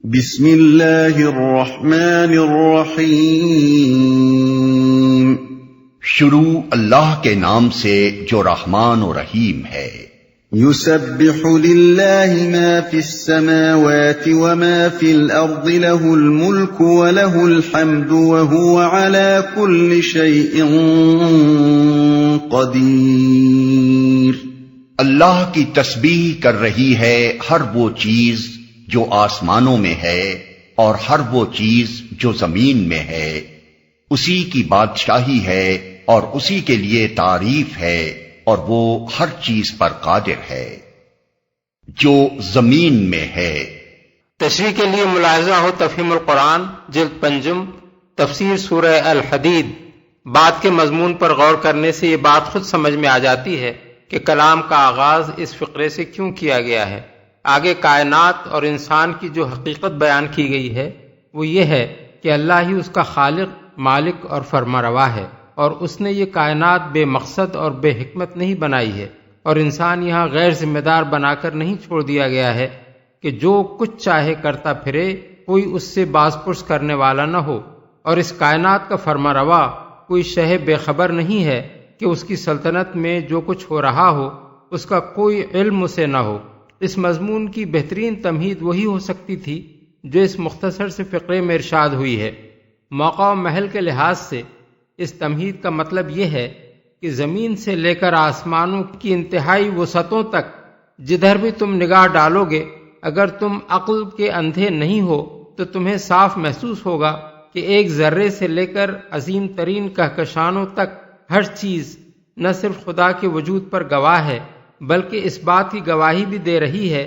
بسم اللہ الرحمن الرحیم۔ شروع اللہ کے نام سے جو رحمان و رحیم ہے۔ یسبح للہ ما فی السماوات وما فی الارض له الملک وله الحمد وهو على كل شیء قدیر۔ اللہ کی تسبیح کر رہی ہے ہر وہ چیز جو آسمانوں میں ہے اور ہر وہ چیز جو زمین میں ہے، اسی کی بادشاہی ہے اور اسی کے لیے تعریف ہے، اور وہ ہر چیز پر قادر ہے جو زمین میں ہے۔ تشریح کے لیے ملاحظہ ہو تفہیم القرآن جلد پنجم تفسیر سورہ الحدید۔ بات کے مضمون پر غور کرنے سے یہ بات خود سمجھ میں آ جاتی ہے کہ کلام کا آغاز اس فقرے سے کیوں کیا گیا ہے۔ آگے کائنات اور انسان کی جو حقیقت بیان کی گئی ہے وہ یہ ہے کہ اللہ ہی اس کا خالق، مالک اور فرمانروا ہے، اور اس نے یہ کائنات بے مقصد اور بے حکمت نہیں بنائی ہے، اور انسان یہاں غیر ذمہ دار بنا کر نہیں چھوڑ دیا گیا ہے کہ جو کچھ چاہے کرتا پھرے، کوئی اس سے باز پرس کرنے والا نہ ہو، اور اس کائنات کا فرمانروا کوئی شہ بے خبر نہیں ہے کہ اس کی سلطنت میں جو کچھ ہو رہا ہو اس کا کوئی علم اسے نہ ہو۔ اس مضمون کی بہترین تمہید وہی ہو سکتی تھی جو اس مختصر سے فقرے میں ارشاد ہوئی ہے۔ موقع و محل کے لحاظ سے اس تمہید کا مطلب یہ ہے کہ زمین سے لے کر آسمانوں کی انتہائی وسعتوں تک جدھر بھی تم نگاہ ڈالو گے، اگر تم عقل کے اندھے نہیں ہو تو تمہیں صاف محسوس ہوگا کہ ایک ذرے سے لے کر عظیم ترین کہکشانوں تک ہر چیز نہ صرف خدا کے وجود پر گواہ ہے، بلکہ اس بات کی گواہی بھی دے رہی ہے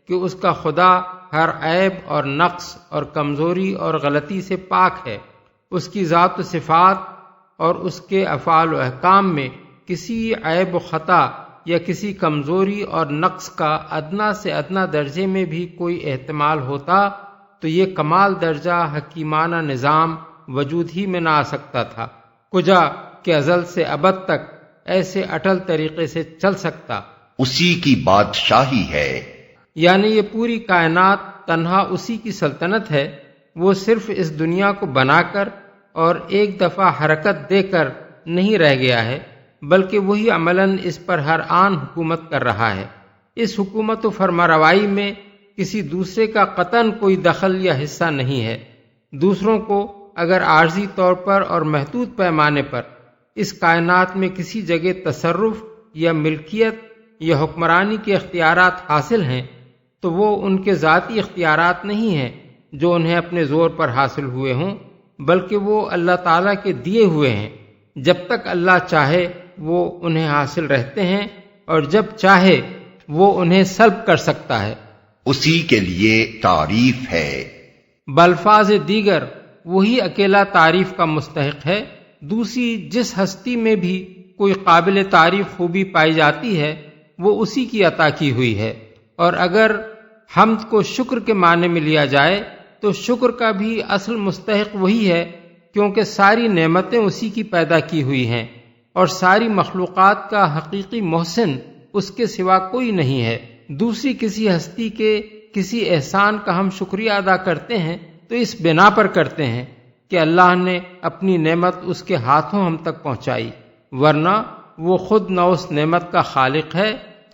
کہ اس کا خدا ہر عیب اور نقص اور کمزوری اور غلطی سے پاک ہے۔ اس کی ذات و صفات اور اس کے افعال و احکام میں کسی عیب و خطا یا کسی کمزوری اور نقص کا ادنا سے ادنا درجے میں بھی کوئی احتمال ہوتا تو یہ کمال درجہ حکیمانہ نظام وجود ہی میں نہ آ سکتا تھا، کجا کہ ازل سے ابد تک ایسے اٹل طریقے سے چل سکتا۔ اسی کی بادشاہی ہے، یعنی یہ پوری کائنات تنہا اسی کی سلطنت ہے۔ وہ صرف اس دنیا کو بنا کر اور ایک دفعہ حرکت دے کر نہیں رہ گیا ہے، بلکہ وہی عملاً اس پر ہر آن حکومت کر رہا ہے۔ اس حکومت و فرمانروائی میں کسی دوسرے کا قطعاً کوئی دخل یا حصہ نہیں ہے۔ دوسروں کو اگر عارضی طور پر اور محدود پیمانے پر اس کائنات میں کسی جگہ تصرف یا ملکیت یا حکمرانی کے اختیارات حاصل ہیں تو وہ ان کے ذاتی اختیارات نہیں ہیں جو انہیں اپنے زور پر حاصل ہوئے ہوں، بلکہ وہ اللہ تعالیٰ کے دیے ہوئے ہیں۔ جب تک اللہ چاہے وہ انہیں حاصل رہتے ہیں، اور جب چاہے وہ انہیں سلب کر سکتا ہے۔ اسی کے لیے تعریف ہے۔ بالفاظ دیگر وہی اکیلا تعریف کا مستحق ہے۔ دوسری جس ہستی میں بھی کوئی قابل تعریف خوبی پائی جاتی ہے وہ اسی کی عطا کی ہوئی ہے، اور اگر حمد کو شکر کے معنی میں لیا جائے تو شکر کا بھی اصل مستحق وہی ہے، کیونکہ ساری نعمتیں اسی کی پیدا کی ہوئی ہیں، اور ساری مخلوقات کا حقیقی محسن اس کے سوا کوئی نہیں ہے۔ دوسری کسی ہستی کے کسی احسان کا ہم شکریہ ادا کرتے ہیں تو اس بنا پر کرتے ہیں کہ اللہ نے اپنی نعمت اس کے ہاتھوں ہم تک پہنچائی، ورنہ وہ خود نہ اس نعمت کا خالق ہے،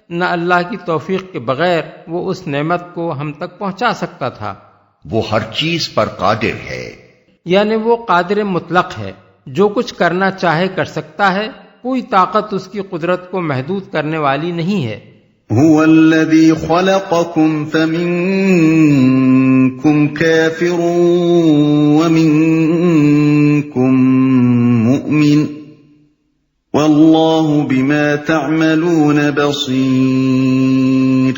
نہ اللہ کی توفیق کے بغیر وہ اس نعمت کو ہم تک پہنچا سکتا تھا۔ وہ ہر چیز پر قادر ہے، یعنی وہ قادر مطلق ہے، جو کچھ کرنا چاہے کر سکتا ہے، کوئی طاقت اس کی قدرت کو محدود کرنے والی نہیں ہے۔ هو الذي خلقكم فمنكم كافر ومنكم مؤمن واللہ بما تعملون بصیر۔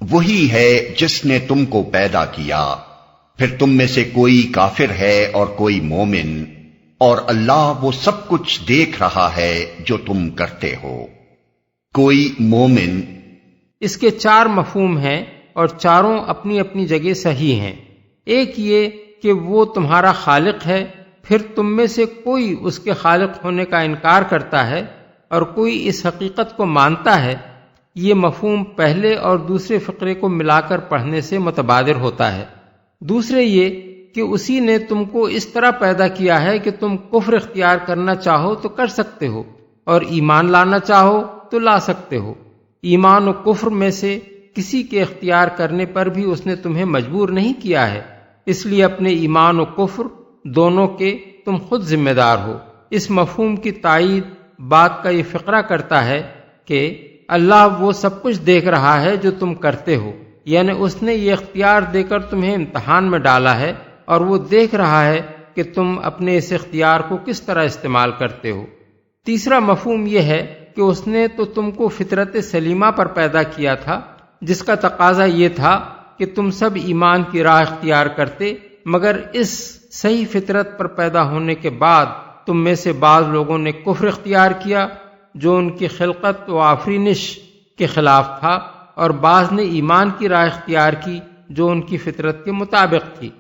وہی ہے جس نے تم کو پیدا کیا، پھر تم میں سے کوئی کافر ہے اور کوئی مومن، اور اللہ وہ سب کچھ دیکھ رہا ہے جو تم کرتے ہو۔ کوئی مومن، اس کے چار مفہوم ہیں اور چاروں اپنی اپنی جگہ صحیح ہیں۔ ایک یہ کہ وہ تمہارا خالق ہے، پھر تم میں سے کوئی اس کے خالق ہونے کا انکار کرتا ہے اور کوئی اس حقیقت کو مانتا ہے۔ یہ مفہوم پہلے اور دوسرے فقرے کو ملا کر پڑھنے سے متبادر ہوتا ہے۔ دوسرے یہ کہ اسی نے تم کو اس طرح پیدا کیا ہے کہ تم کفر اختیار کرنا چاہو تو کر سکتے ہو اور ایمان لانا چاہو تو لا سکتے ہو۔ ایمان و کفر میں سے کسی کے اختیار کرنے پر بھی اس نے تمہیں مجبور نہیں کیا ہے، اس لیے اپنے ایمان و کفر دونوں کے تم خود ذمہ دار ہو۔ اس مفہوم کی تائید بات کا یہ فقرہ کرتا ہے کہ اللہ وہ سب کچھ دیکھ رہا ہے جو تم کرتے ہو، یعنی اس نے یہ اختیار دے کر تمہیں امتحان میں ڈالا ہے اور وہ دیکھ رہا ہے کہ تم اپنے اس اختیار کو کس طرح استعمال کرتے ہو۔ تیسرا مفہوم یہ ہے کہ اس نے تو تم کو فطرت سلیمہ پر پیدا کیا تھا، جس کا تقاضا یہ تھا کہ تم سب ایمان کی راہ اختیار کرتے، مگر اس صحیح فطرت پر پیدا ہونے کے بعد تم میں سے بعض لوگوں نے کفر اختیار کیا جو ان کی خلقت و آفرینش کے خلاف تھا، اور بعض نے ایمان کی راہ اختیار کی جو ان کی فطرت کے مطابق تھی۔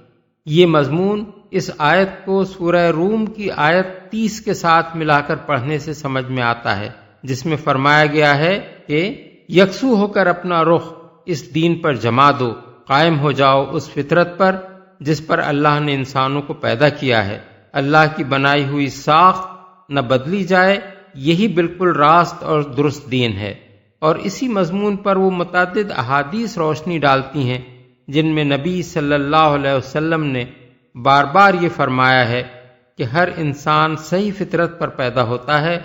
یہ مضمون اس آیت کو سورہ روم کی آیت 30 کے ساتھ ملا کر پڑھنے سے سمجھ میں آتا ہے، جس میں فرمایا گیا ہے کہ یکسو ہو کر اپنا رخ اس دین پر جما دو، قائم ہو جاؤ اس فطرت پر جس پر اللہ نے انسانوں کو پیدا کیا ہے۔ اللہ کی بنائی ہوئی ساخت نہ بدلی جائے، یہی بالکل راست اور درست دین ہے۔ اور اسی مضمون پر وہ متعدد احادیث روشنی ڈالتی ہیں جن میں نبی صلی اللہ علیہ وسلم نے بار بار یہ فرمایا ہے کہ ہر انسان صحیح فطرت پر پیدا ہوتا ہے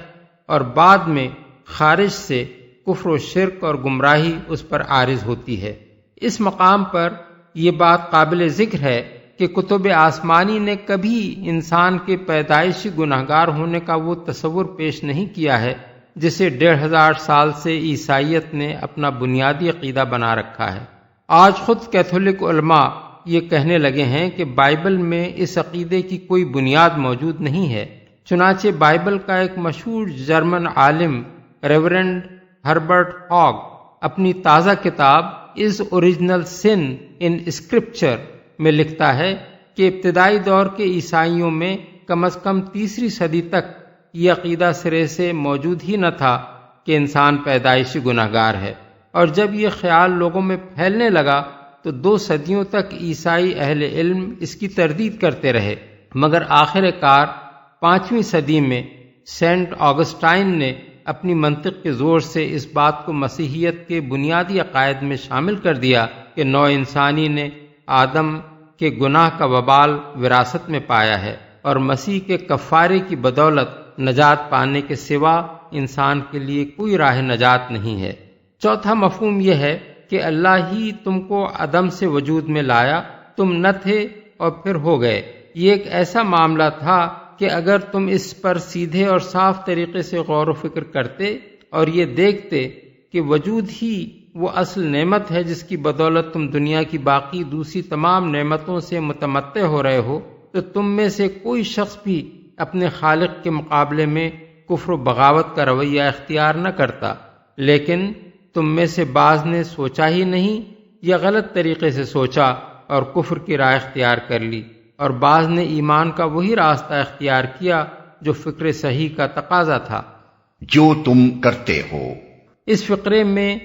اور بعد میں خارج سے کفر و شرک اور گمراہی اس پر عارض ہوتی ہے۔ اس مقام پر یہ بات قابل ذکر ہے کہ کتب آسمانی نے کبھی انسان کے پیدائشی گناہگار ہونے کا وہ تصور پیش نہیں کیا ہے جسے 1500 سال سے عیسائیت نے اپنا بنیادی عقیدہ بنا رکھا ہے۔ آج خود کیتھولک علماء یہ کہنے لگے ہیں کہ بائبل میں اس عقیدے کی کوئی بنیاد موجود نہیں ہے، چنانچہ بائبل کا ایک مشہور جرمن عالم ریورنڈ ہربرٹ ہاگ اپنی تازہ کتاب is original sun in scripture میں لکھتا ہے کہ ابتدائی دور کے عیسائیوں میں کم از کم 3 صدی تک یہ عقیدہ سرے سے موجود ہی نہ تھا کہ انسان پیدائشی گناہگار ہے، اور جب یہ خیال لوگوں میں پھیلنے لگا تو 2 صدیوں تک عیسائی اہل علم اس کی تردید کرتے رہے، مگر آخر کار 5ویں صدی میں سینٹ آگسٹائن نے اپنی منطق کے زور سے اس بات کو مسیحیت کے بنیادی عقائد میں شامل کر دیا کہ نوع انسانی نے آدم کے گناہ کا وبال وراثت میں پایا ہے اور مسیح کے کفارے کی بدولت نجات پانے کے سوا انسان کے لیے کوئی راہ نجات نہیں ہے۔ چوتھا مفہوم یہ ہے کہ اللہ ہی تم کو عدم سے وجود میں لایا، تم نہ تھے اور پھر ہو گئے۔ یہ ایک ایسا معاملہ تھا کہ اگر تم اس پر سیدھے اور صاف طریقے سے غور و فکر کرتے اور یہ دیکھتے کہ وجود ہی وہ اصل نعمت ہے جس کی بدولت تم دنیا کی باقی دوسری تمام نعمتوں سے متمتع ہو رہے ہو، تو تم میں سے کوئی شخص بھی اپنے خالق کے مقابلے میں کفر و بغاوت کا رویہ اختیار نہ کرتا، لیکن تم میں سے بعض نے سوچا ہی نہیں یا غلط طریقے سے سوچا اور کفر کی راہ اختیار کر لی، اور بعض نے ایمان کا وہی راستہ اختیار کیا جو فکر صحیح کا تقاضا تھا۔ جو تم کرتے ہو۔ اس فقرے میں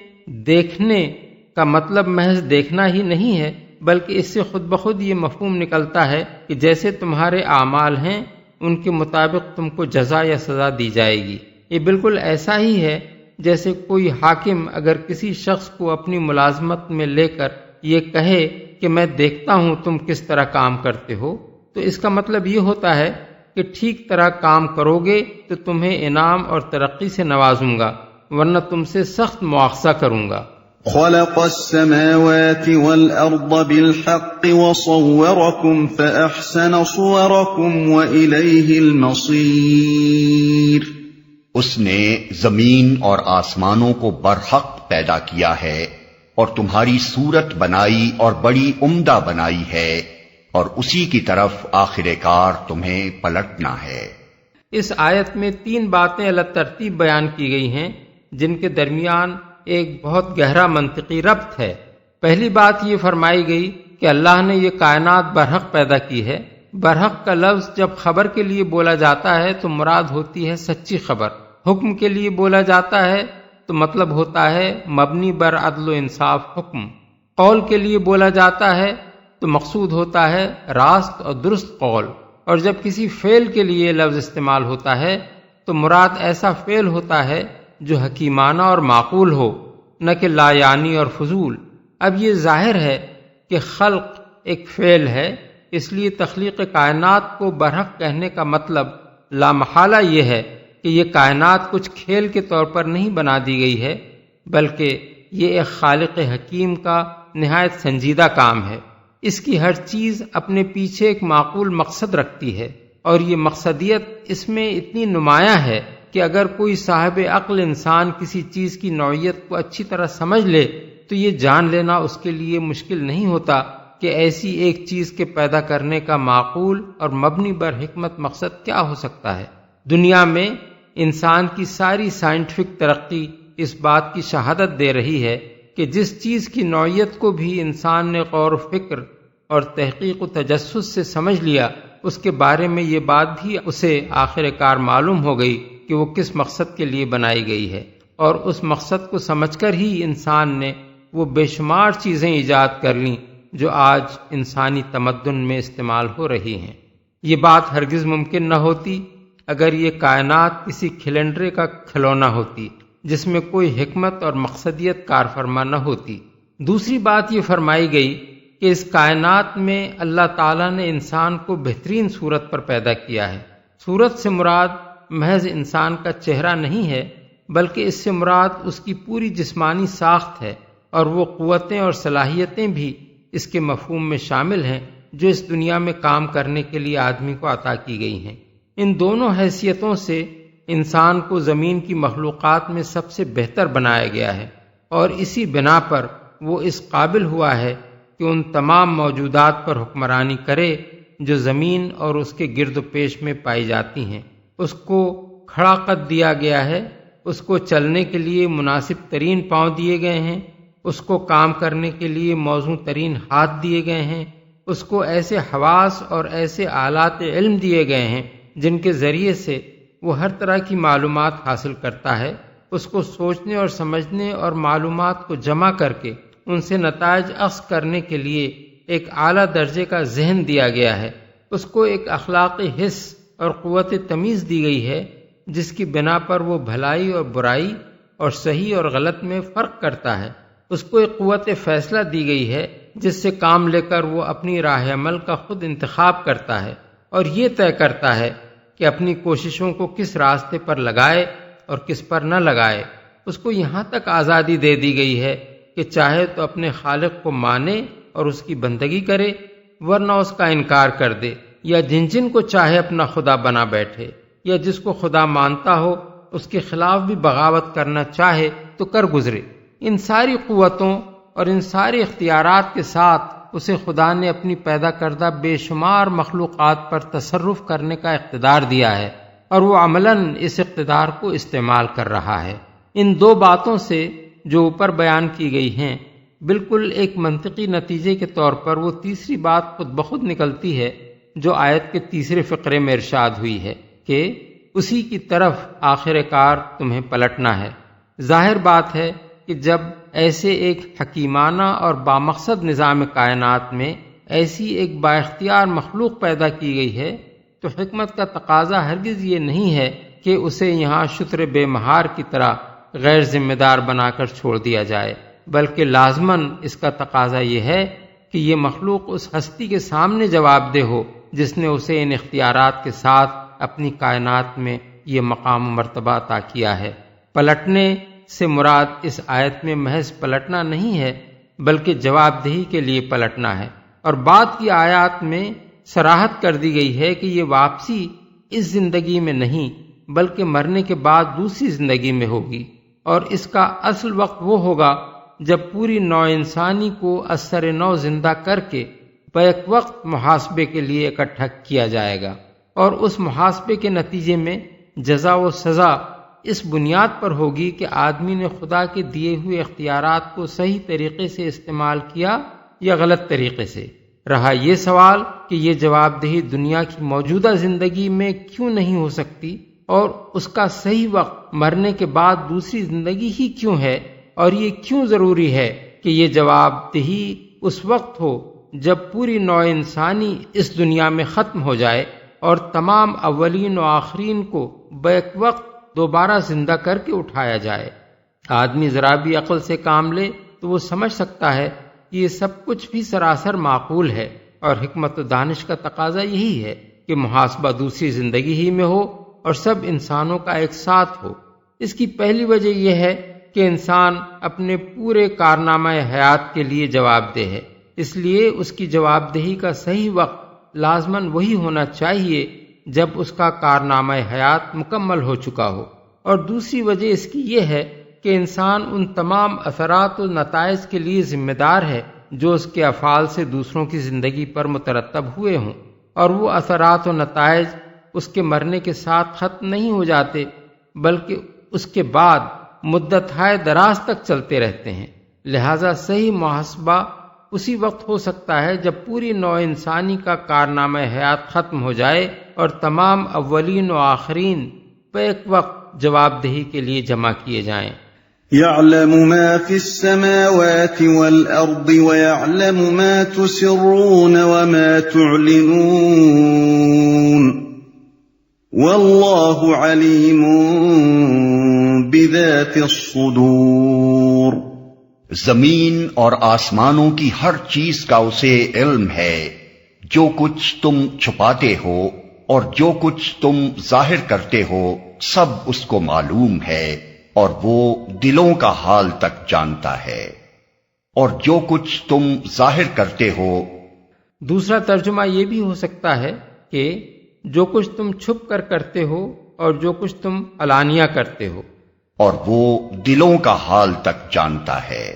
دیکھنے کا مطلب محض دیکھنا ہی نہیں ہے، بلکہ اس سے خود بخود یہ مفہوم نکلتا ہے کہ جیسے تمہارے اعمال ہیں ان کے مطابق تم کو جزا یا سزا دی جائے گی۔ یہ بالکل ایسا ہی ہے جیسے کوئی حاکم اگر کسی شخص کو اپنی ملازمت میں لے کر یہ کہے کہ میں دیکھتا ہوں تم کس طرح کام کرتے ہو، تو اس کا مطلب یہ ہوتا ہے کہ ٹھیک طرح کام کرو گے تو تمہیں انعام اور ترقی سے نوازوں گا، ورنہ تم سے سخت مواخذہ کروں گا۔ خلق السماوات والأرض بالحق وصوركم فأحسن صوركم وإليه المصير۔ اس نے زمین اور آسمانوں کو برحق پیدا کیا ہے اور تمہاری صورت بنائی اور بڑی عمدہ بنائی ہے، اور اسی کی طرف آخر کار تمہیں پلٹنا ہے۔ اس آیت میں 3 باتیں الگ ترتیب بیان کی گئی ہیں جن کے درمیان ایک بہت گہرا منطقی ربط ہے۔ پہلی بات یہ فرمائی گئی کہ اللہ نے یہ کائنات برحق پیدا کی ہے۔ برحق کا لفظ جب خبر کے لیے بولا جاتا ہے تو مراد ہوتی ہے سچی خبر، حکم کے لیے بولا جاتا ہے تو مطلب ہوتا ہے مبنی بر عدل و انصاف حکم، قول کے لیے بولا جاتا ہے تو مقصود ہوتا ہے راست اور درست قول، اور جب کسی فعل کے لیے لفظ استعمال ہوتا ہے تو مراد ایسا فعل ہوتا ہے جو حکیمانہ اور معقول ہو، نہ کہ لا یعنی اور فضول۔ اب یہ ظاہر ہے کہ خلق ایک فعل ہے، اس لیے تخلیق کائنات کو برحق کہنے کا مطلب لامحالہ یہ ہے کہ یہ کائنات کچھ کھیل کے طور پر نہیں بنا دی گئی ہے، بلکہ یہ ایک خالق حکیم کا نہایت سنجیدہ کام ہے۔ اس کی ہر چیز اپنے پیچھے ایک معقول مقصد رکھتی ہے، اور یہ مقصدیت اس میں اتنی نمایاں ہے کہ اگر کوئی صاحب عقل انسان کسی چیز کی نوعیت کو اچھی طرح سمجھ لے تو یہ جان لینا اس کے لیے مشکل نہیں ہوتا کہ ایسی ایک چیز کے پیدا کرنے کا معقول اور مبنی بر حکمت مقصد کیا ہو سکتا ہے۔ دنیا میں انسان کی ساری سائنٹیفک ترقی اس بات کی شہادت دے رہی ہے کہ جس چیز کی نوعیت کو بھی انسان نے غور و فکر اور تحقیق و تجسس سے سمجھ لیا، اس کے بارے میں یہ بات بھی اسے آخر کار معلوم ہو گئی کہ وہ کس مقصد کے لیے بنائی گئی ہے، اور اس مقصد کو سمجھ کر ہی انسان نے وہ بے شمار چیزیں ایجاد کر لیں جو آج انسانی تمدن میں استعمال ہو رہی ہیں۔ یہ بات ہرگز ممکن نہ ہوتی اگر یہ کائنات کسی کھلنڈرے کا کھلونا ہوتی جس میں کوئی حکمت اور مقصدیت کار فرما نہ ہوتی۔ دوسری بات یہ فرمائی گئی کہ اس کائنات میں اللہ تعالیٰ نے انسان کو بہترین صورت پر پیدا کیا ہے۔ صورت سے مراد محض انسان کا چہرہ نہیں ہے، بلکہ اس سے مراد اس کی پوری جسمانی ساخت ہے، اور وہ قوتیں اور صلاحیتیں بھی اس کے مفہوم میں شامل ہیں جو اس دنیا میں کام کرنے کے لیے آدمی کو عطا کی گئی ہیں۔ ان دونوں حیثیتوں سے انسان کو زمین کی مخلوقات میں سب سے بہتر بنایا گیا ہے، اور اسی بنا پر وہ اس قابل ہوا ہے کہ ان تمام موجودات پر حکمرانی کرے جو زمین اور اس کے گرد و پیش میں پائی جاتی ہیں۔ اس کو کھڑا قد دیا گیا ہے، اس کو چلنے کے لیے مناسب ترین پاؤں دیے گئے ہیں، اس کو کام کرنے کے لیے موزوں ترین ہاتھ دیے گئے ہیں، اس کو ایسے حواس اور ایسے آلات علم دیے گئے ہیں جن کے ذریعے سے وہ ہر طرح کی معلومات حاصل کرتا ہے۔ اس کو سوچنے اور سمجھنے اور معلومات کو جمع کر کے ان سے نتائج اخذ کرنے کے لیے ایک اعلیٰ درجے کا ذہن دیا گیا ہے۔ اس کو ایک اخلاقی حس اور قوت تمیز دی گئی ہے جس کی بنا پر وہ بھلائی اور برائی اور صحیح اور غلط میں فرق کرتا ہے۔ اس کو ایک قوت فیصلہ دی گئی ہے جس سے کام لے کر وہ اپنی راہ عمل کا خود انتخاب کرتا ہے، اور یہ طے کرتا ہے کہ اپنی کوششوں کو کس راستے پر لگائے اور کس پر نہ لگائے۔ اس کو یہاں تک آزادی دے دی گئی ہے کہ چاہے تو اپنے خالق کو مانے اور اس کی بندگی کرے، ورنہ اس کا انکار کر دے، یا جن جن کو چاہے اپنا خدا بنا بیٹھے، یا جس کو خدا مانتا ہو اس کے خلاف بھی بغاوت کرنا چاہے تو کر گزرے۔ ان ساری قوتوں اور ان سارے اختیارات کے ساتھ اسے خدا نے اپنی پیدا کردہ بے شمار مخلوقات پر تصرف کرنے کا اقتدار دیا ہے، اور وہ عملاً اس اقتدار کو استعمال کر رہا ہے۔ ان دو باتوں سے جو اوپر بیان کی گئی ہیں، بالکل ایک منطقی نتیجے کے طور پر وہ تیسری بات خود بخود نکلتی ہے جو آیت کے تیسرے فقرے میں ارشاد ہوئی ہے کہ اسی کی طرف آخر کار تمہیں پلٹنا ہے۔ ظاہر بات ہے کہ جب ایسے ایک حکیمانہ اور بامقصد نظام کائنات میں ایسی ایک با اختیار مخلوق پیدا کی گئی ہے تو حکمت کا تقاضا ہرگز یہ نہیں ہے کہ اسے یہاں شتر بے مہار کی طرح غیر ذمہ دار بنا کر چھوڑ دیا جائے، بلکہ لازماً اس کا تقاضا یہ ہے کہ یہ مخلوق اس ہستی کے سامنے جواب دہ ہو جس نے اسے ان اختیارات کے ساتھ اپنی کائنات میں یہ مقام و مرتبہ عطا کیا ہے۔ پلٹنے سے مراد اس آیت میں محض پلٹنا نہیں ہے، بلکہ جواب دہی کے لیے پلٹنا ہے، اور بعد کی آیات میں صراحت کر دی گئی ہے کہ یہ واپسی اس زندگی میں نہیں بلکہ مرنے کے بعد دوسری زندگی میں ہوگی، اور اس کا اصل وقت وہ ہوگا جب پوری نوع انسانی کو اثر نو زندہ کر کے بیک وقت محاسبے کے لیے اکٹھا کیا جائے گا، اور اس محاسبے کے نتیجے میں جزا و سزا اس بنیاد پر ہوگی کہ آدمی نے خدا کے دیے ہوئے اختیارات کو صحیح طریقے سے استعمال کیا یا غلط طریقے سے۔ رہا یہ سوال کہ یہ جواب دہی دنیا کی موجودہ زندگی میں کیوں نہیں ہو سکتی، اور اس کا صحیح وقت مرنے کے بعد دوسری زندگی ہی کیوں ہے، اور یہ کیوں ضروری ہے کہ یہ جواب دہی اس وقت ہو جب پوری نوع انسانی اس دنیا میں ختم ہو جائے اور تمام اولین و آخرین کو بیک وقت دوبارہ زندہ کر کے اٹھایا جائے۔ آدمی ذرا بھی عقل سے کام لے تو وہ سمجھ سکتا ہے کہ یہ سب کچھ بھی سراسر معقول ہے، اور حکمت و دانش کا تقاضا یہی ہے کہ محاسبہ دوسری زندگی ہی میں ہو اور سب انسانوں کا ایک ساتھ ہو۔ اس کی پہلی وجہ یہ ہے کہ انسان اپنے پورے کارنامہ حیات کے لیے جواب دہ ہے، اس لیے اس کی جواب دہی کا صحیح وقت لازماً وہی ہونا چاہیے جب اس کا کارنامہ حیات مکمل ہو چکا ہو۔ اور دوسری وجہ اس کی یہ ہے کہ انسان ان تمام اثرات و نتائج کے لیے ذمہ دار ہے جو اس کے افعال سے دوسروں کی زندگی پر مترتب ہوئے ہوں، اور وہ اثرات و نتائج اس کے مرنے کے ساتھ ختم نہیں ہو جاتے بلکہ اس کے بعد مدت ہائے دراز تک چلتے رہتے ہیں۔ لہذا صحیح محاسبہ اسی وقت ہو سکتا ہے جب پوری نوع انسانی کا کارنامہ حیات ختم ہو جائے اور تمام اولین و آخرین بیک وقت جواب دہی کے لیے جمع کیے جائیں۔ يعلم ما في السماوات والأرض ويعلم ما تسرون وما تعلنون والله عليم بذات الصدور۔ زمین اور آسمانوں کی ہر چیز کا اسے علم ہے، جو کچھ تم چھپاتے ہو اور جو کچھ تم ظاہر کرتے ہو سب اس کو معلوم ہے، اور وہ دلوں کا حال تک جانتا ہے، اور جو کچھ تم ظاہر کرتے ہو۔ دوسرا ترجمہ یہ بھی ہو سکتا ہے کہ جو کچھ تم چھپ کر کرتے ہو اور جو کچھ تم علانیہ کرتے ہو، اور وہ دلوں کا حال تک جانتا ہے۔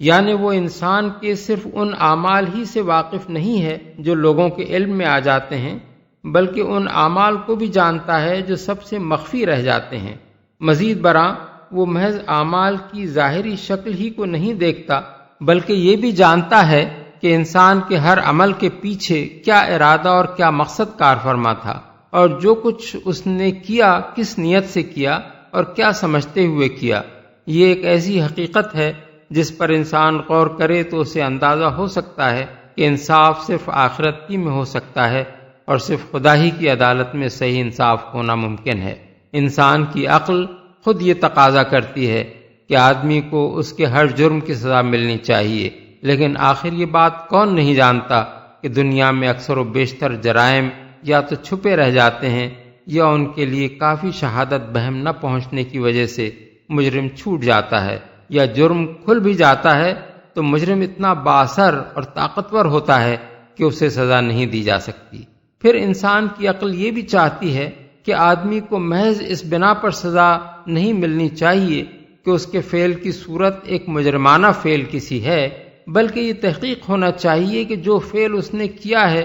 یعنی وہ انسان کے صرف ان اعمال ہی سے واقف نہیں ہے جو لوگوں کے علم میں آ جاتے ہیں، بلکہ ان اعمال کو بھی جانتا ہے جو سب سے مخفی رہ جاتے ہیں۔ مزید برآں وہ محض اعمال کی ظاہری شکل ہی کو نہیں دیکھتا بلکہ یہ بھی جانتا ہے کہ انسان کے ہر عمل کے پیچھے کیا ارادہ اور کیا مقصد کار فرما تھا، اور جو کچھ اس نے کیا کس نیت سے کیا اور کیا سمجھتے ہوئے کیا۔ یہ ایک ایسی حقیقت ہے جس پر انسان غور کرے تو اسے اندازہ ہو سکتا ہے کہ انصاف صرف آخرت ہی میں ہو سکتا ہے، اور صرف خدا ہی کی عدالت میں صحیح انصاف ہونا ممکن ہے۔ انسان کی عقل خود یہ تقاضا کرتی ہے کہ آدمی کو اس کے ہر جرم کی سزا ملنی چاہیے، لیکن آخر یہ بات کون نہیں جانتا کہ دنیا میں اکثر و بیشتر جرائم یا تو چھپے رہ جاتے ہیں یا ان کے لیے کافی شہادت بہم نہ پہنچنے کی وجہ سے مجرم چھوٹ جاتا ہے، یا جرم کھل بھی جاتا ہے تو مجرم اتنا بااثر اور طاقتور ہوتا ہے کہ اسے سزا نہیں دی جا سکتی۔ پھر انسان کی عقل یہ بھی چاہتی ہے کہ آدمی کو محض اس بنا پر سزا نہیں ملنی چاہیے کہ اس کے فعل کی صورت ایک مجرمانہ فعل کسی ہے، بلکہ یہ تحقیق ہونا چاہیے کہ جو فعل اس نے کیا ہے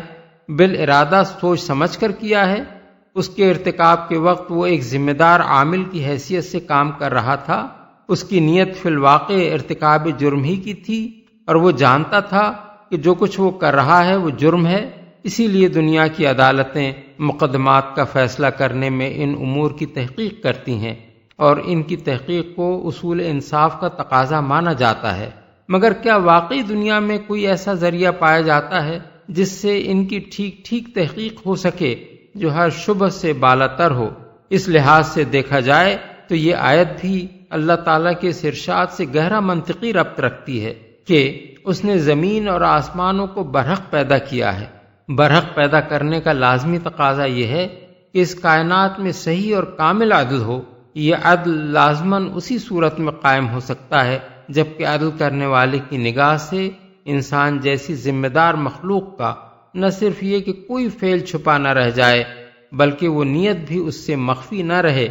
بالارادہ سوچ سمجھ کر کیا ہے، اس کے ارتکاب کے وقت وہ ایک ذمہ دار عامل کی حیثیت سے کام کر رہا تھا، اس کی نیت فی الواقع ارتکاب جرم ہی کی تھی، اور وہ جانتا تھا کہ جو کچھ وہ کر رہا ہے وہ جرم ہے۔ اسی لیے دنیا کی عدالتیں مقدمات کا فیصلہ کرنے میں ان امور کی تحقیق کرتی ہیں، اور ان کی تحقیق کو اصول انصاف کا تقاضا مانا جاتا ہے۔ مگر کیا واقعی دنیا میں کوئی ایسا ذریعہ پایا جاتا ہے جس سے ان کی ٹھیک ٹھیک تحقیق ہو سکے جو ہر شبہ سے بالاتر ہو؟ اس لحاظ سے دیکھا جائے تو یہ آیت بھی اللہ تعالیٰ کے اس ارشاد سے گہرا منطقی ربط رکھتی ہے کہ اس نے زمین اور آسمانوں کو برحق پیدا کیا ہے۔ برحق پیدا کرنے کا لازمی تقاضا یہ ہے کہ اس کائنات میں صحیح اور کامل عدل ہو۔ یہ عدل لازماً اسی صورت میں قائم ہو سکتا ہے جبکہ عدل کرنے والے کی نگاہ سے انسان جیسی ذمہ دار مخلوق کا نہ صرف یہ کہ کوئی فعل چھپا نہ رہ جائے بلکہ وہ نیت بھی اس سے مخفی نہ رہے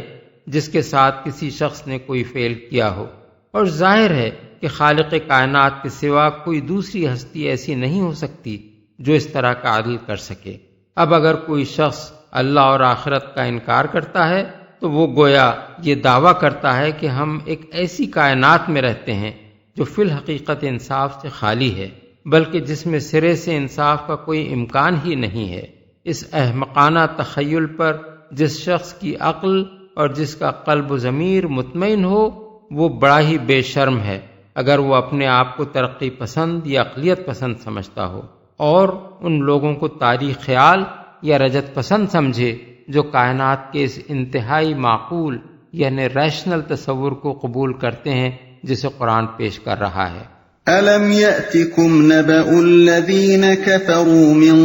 جس کے ساتھ کسی شخص نے کوئی فعل کیا ہو۔ اور ظاہر ہے کہ خالق کائنات کے سوا کوئی دوسری ہستی ایسی نہیں ہو سکتی جو اس طرح کا عدل کر سکے۔ اب اگر کوئی شخص اللہ اور آخرت کا انکار کرتا ہے تو وہ گویا یہ دعویٰ کرتا ہے کہ ہم ایک ایسی کائنات میں رہتے ہیں جو فی الحقیقت انصاف سے خالی ہے، بلکہ جس میں سرے سے انصاف کا کوئی امکان ہی نہیں ہے۔ اس احمقانہ تخیل پر جس شخص کی عقل اور جس کا قلب و ضمیر مطمئن ہو وہ بڑا ہی بے شرم ہے اگر وہ اپنے آپ کو ترقی پسند یا اقلیت پسند سمجھتا ہو۔ اور ان لوگوں کو تاریخ خیال یا رجت پسند سمجھے جو کائنات کے اس انتہائی معقول یعنی ریشنل تصور کو قبول کرتے ہیں جسے قرآن پیش کر رہا ہے۔ أَلَمْ يَأْتِكُمْ نَبَأُ الَّذِينَ كَفَرُوا مِن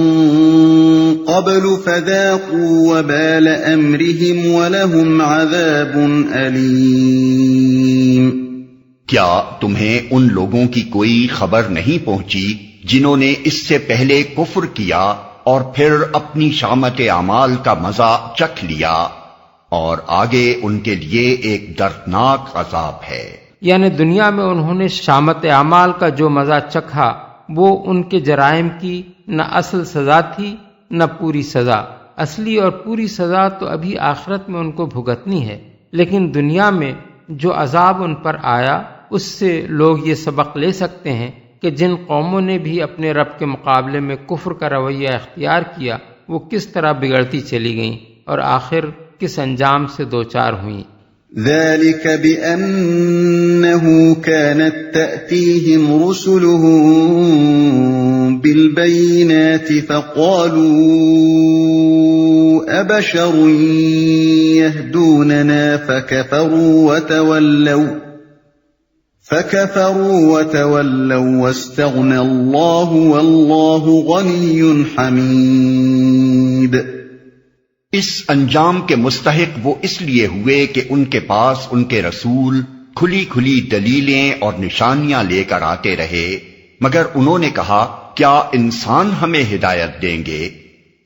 قَبْلُ فَذَاقُوا وَبَالَ أَمْرِهِمْ وَلَهُمْ عَذَابٌ أَلِيمٌ۔ کیا تمہیں ان لوگوں کی کوئی خبر نہیں پہنچی جنہوں نے اس سے پہلے کفر کیا اور پھر اپنی شامت اعمال کا مزہ چکھ لیا، اور آگے ان کے لیے ایک دردناک عذاب ہے۔ یعنی دنیا میں انہوں نے شامت اعمال کا جو مزہ چکھا وہ ان کے جرائم کی نہ اصل سزا تھی نہ پوری سزا۔ اصلی اور پوری سزا تو ابھی آخرت میں ان کو بھگتنی ہے، لیکن دنیا میں جو عذاب ان پر آیا اس سے لوگ یہ سبق لے سکتے ہیں کہ جن قوموں نے بھی اپنے رب کے مقابلے میں کفر کا رویہ اختیار کیا وہ کس طرح بگڑتی چلی گئیں اور آخر کس انجام سے دوچار ہوئیں۔ ذلك بأنه كانت تأتيهم رسلهم بالبينات فقالوا أبشر يهدوننا فكفروا وتولوا واستغنى الله والله غني حميد۔ اس انجام کے مستحق وہ اس لیے ہوئے کہ ان کے پاس ان کے رسول کھلی کھلی دلیلیں اور نشانیاں لے کر آتے رہے، مگر انہوں نے کہا کیا انسان ہمیں ہدایت دیں گے؟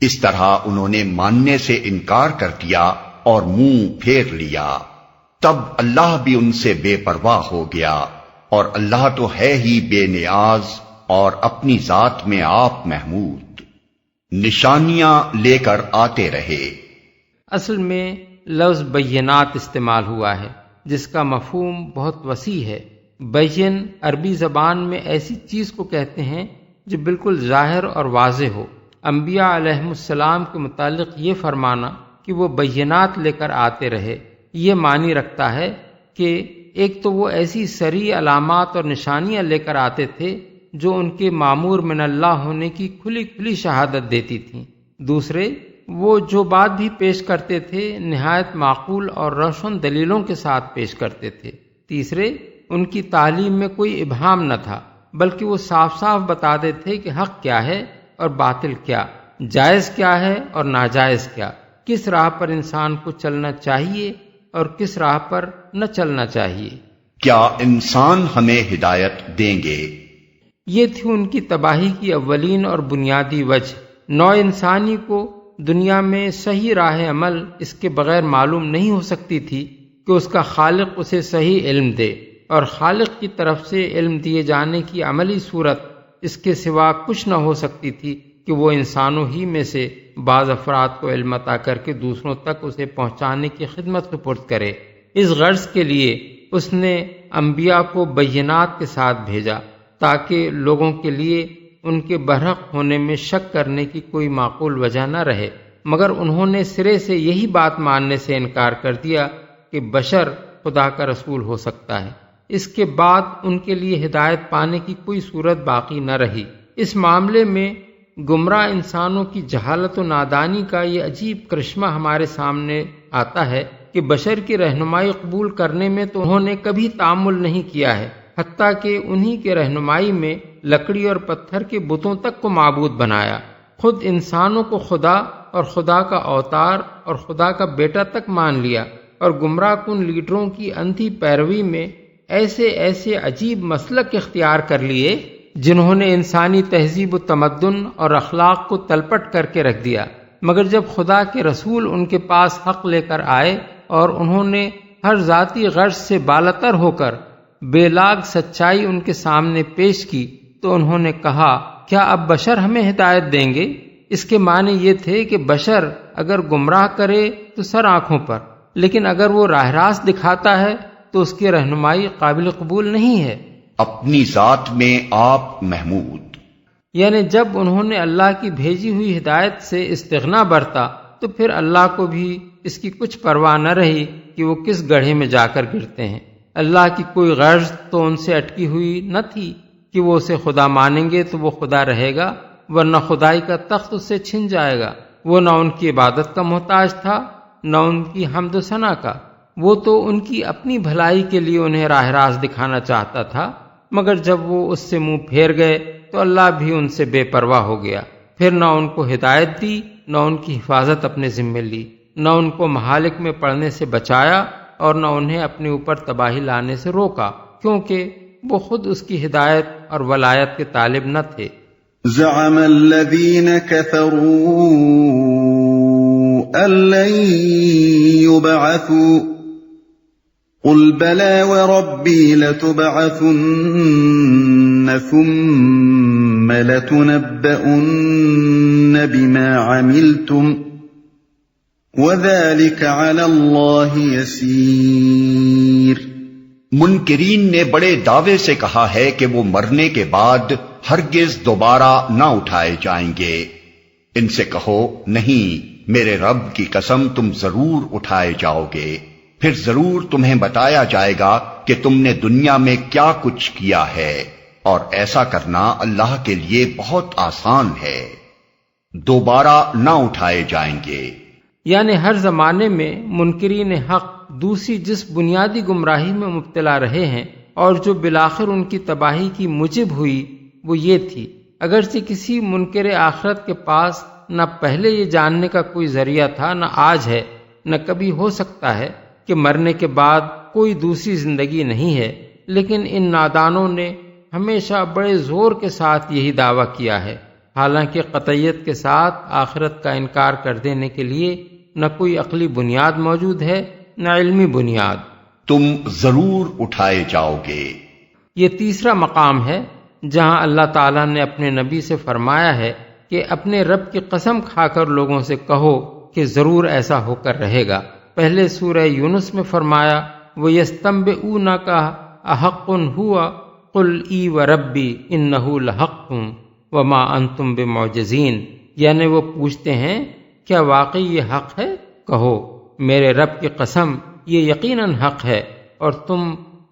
اس طرح انہوں نے ماننے سے انکار کر دیا اور منہ پھیر لیا۔ تب اللہ بھی ان سے بے پرواہ ہو گیا، اور اللہ تو ہے ہی بے نیاز اور اپنی ذات میں آپ محمود۔ نشانیاں لے کر آتے رہے۔ اصل میں لفظ بینات استعمال ہوا ہے جس کا مفہوم بہت وسیع ہے۔ بین عربی زبان میں ایسی چیز کو کہتے ہیں جو بالکل ظاہر اور واضح ہو۔ انبیاء علیہم السلام کے متعلق یہ فرمانا کہ وہ بینات لے کر آتے رہے یہ معنی رکھتا ہے کہ ایک تو وہ ایسی صریح علامات اور نشانیاں لے کر آتے تھے جو ان کے مامور من اللہ ہونے کی کھلی کھلی شہادت دیتی تھیں، دوسرے وہ جو بات بھی پیش کرتے تھے نہایت معقول اور روشن دلیلوں کے ساتھ پیش کرتے تھے، تیسرے ان کی تعلیم میں کوئی ابہام نہ تھا بلکہ وہ صاف صاف بتاتے تھے کہ حق کیا ہے اور باطل کیا، جائز کیا ہے اور ناجائز کیا، کس راہ پر انسان کو چلنا چاہیے اور کس راہ پر نہ چلنا چاہیے۔ کیا انسان ہمیں ہدایت دیں گے؟ یہ تھی ان کی تباہی کی اولین اور بنیادی وجہ۔ نوع انسانی کو دنیا میں صحیح راہ عمل اس کے بغیر معلوم نہیں ہو سکتی تھی کہ اس کا خالق اسے صحیح علم دے، اور خالق کی طرف سے علم دیے جانے کی عملی صورت اس کے سوا کچھ نہ ہو سکتی تھی کہ وہ انسانوں ہی میں سے بعض افراد کو علم عطا کر کے دوسروں تک اسے پہنچانے کی خدمت سپرد کرے۔ اس غرض کے لیے اس نے انبیاء کو بینات کے ساتھ بھیجا تاکہ لوگوں کے لیے ان کے برحق ہونے میں شک کرنے کی کوئی معقول وجہ نہ رہے، مگر انہوں نے سرے سے یہی بات ماننے سے انکار کر دیا کہ بشر خدا کا رسول ہو سکتا ہے۔ اس کے بعد ان کے لیے ہدایت پانے کی کوئی صورت باقی نہ رہی۔ اس معاملے میں گمراہ انسانوں کی جہالت و نادانی کا یہ عجیب کرشمہ ہمارے سامنے آتا ہے کہ بشر کی رہنمائی قبول کرنے میں تو انہوں نے کبھی تعامل نہیں کیا ہے، حتیٰ کہ انہی کے رہنمائی میں لکڑی اور پتھر کے بتوں تک کو معبود بنایا، خود انسانوں کو خدا اور خدا کا اوتار اور خدا کا بیٹا تک مان لیا، اور گمراہ کن لیڈروں کی اندھی پیروی میں ایسے ایسے عجیب مسلک اختیار کر لیے جنہوں نے انسانی تہذیب و تمدن اور اخلاق کو تلپٹ کر کے رکھ دیا۔ مگر جب خدا کے رسول ان کے پاس حق لے کر آئے اور انہوں نے ہر ذاتی غرض سے بالاتر ہو کر بے لاگ سچائی ان کے سامنے پیش کی تو انہوں نے کہا کیا اب بشر ہمیں ہدایت دیں گے؟ اس کے معنی یہ تھے کہ بشر اگر گمراہ کرے تو سر آنکھوں پر، لیکن اگر وہ راہ راست دکھاتا ہے تو اس کی رہنمائی قابل قبول نہیں ہے۔ اپنی ذات میں آپ محمود، یعنی جب انہوں نے اللہ کی بھیجی ہوئی ہدایت سے استغنا برتا تو پھر اللہ کو بھی اس کی کچھ پرواہ نہ رہی کہ وہ کس گڑھے میں جا کر گرتے ہیں۔ اللہ کی کوئی غرض تو ان سے اٹکی ہوئی نہ تھی کہ وہ اسے خدا مانیں گے تو وہ خدا رہے گا، ورنہ خدائی کا تخت اس سے چھن جائے گا۔ وہ نہ ان کی عبادت کا محتاج تھا نہ ان کی حمد و ثنا کا، وہ تو ان کی اپنی بھلائی کے لیے انہیں راہ راست دکھانا چاہتا تھا، مگر جب وہ اس سے منہ پھیر گئے تو اللہ بھی ان سے بے پرواہ ہو گیا۔ پھر نہ ان کو ہدایت دی نہ ان کی حفاظت اپنے ذمے لی، نہ ان کو مہالک میں پڑنے سے بچایا اور نہ انہیں اپنے اوپر تباہی لانے سے روکا، کیونکہ وہ خود اس کی ہدایت اور ولایت کے طالب نہ تھے۔ زعم الذين كفروا أن لن يبعثوا قل بلى وربي لتبعثن ثم لتنبؤن بما عملتم وذلك على الله يسير۔ منکرین نے بڑے دعوے سے کہا ہے کہ وہ مرنے کے بعد ہرگز دوبارہ نہ اٹھائے جائیں گے۔ ان سے کہو نہیں، میرے رب کی قسم تم ضرور اٹھائے جاؤ گے، پھر ضرور تمہیں بتایا جائے گا کہ تم نے دنیا میں کیا کچھ کیا ہے، اور ایسا کرنا اللہ کے لیے بہت آسان ہے۔ دوبارہ نہ اٹھائے جائیں گے، یعنی ہر زمانے میں منکرین حق دوسری جس بنیادی گمراہی میں مبتلا رہے ہیں اور جو بالآخر ان کی تباہی کی موجب ہوئی وہ یہ تھی، اگرچہ کسی منکر آخرت کے پاس نہ پہلے یہ جاننے کا کوئی ذریعہ تھا، نہ آج ہے، نہ کبھی ہو سکتا ہے کہ مرنے کے بعد کوئی دوسری زندگی نہیں ہے، لیکن ان نادانوں نے ہمیشہ بڑے زور کے ساتھ یہی دعویٰ کیا ہے، حالانکہ قطعیت کے ساتھ آخرت کا انکار کر دینے کے لیے نہ کوئی عقلی بنیاد موجود ہے نہ علمی بنیاد۔ تم ضرور اٹھائے جاؤ گے۔ یہ تیسرا مقام ہے جہاں اللہ تعالیٰ نے اپنے نبی سے فرمایا ہے کہ اپنے رب کی قسم کھا کر لوگوں سے کہو کہ ضرور ایسا ہو کر رہے گا۔ پہلے سورہ یونس میں فرمایا وَيَسْتَنبِئُونَكَ أَحَقٌّ هُوَ قُلْ إِي وَرَبِّي إِنَّهُ لَحَقٌّ وَمَا أَنْتُمْ بِمُعْجِزِينَ، یعنی وہ پوچھتے ہیں کیا واقعی یہ حق ہے؟ کہو میرے رب کی قسم یہ یقیناً حق ہے اور تم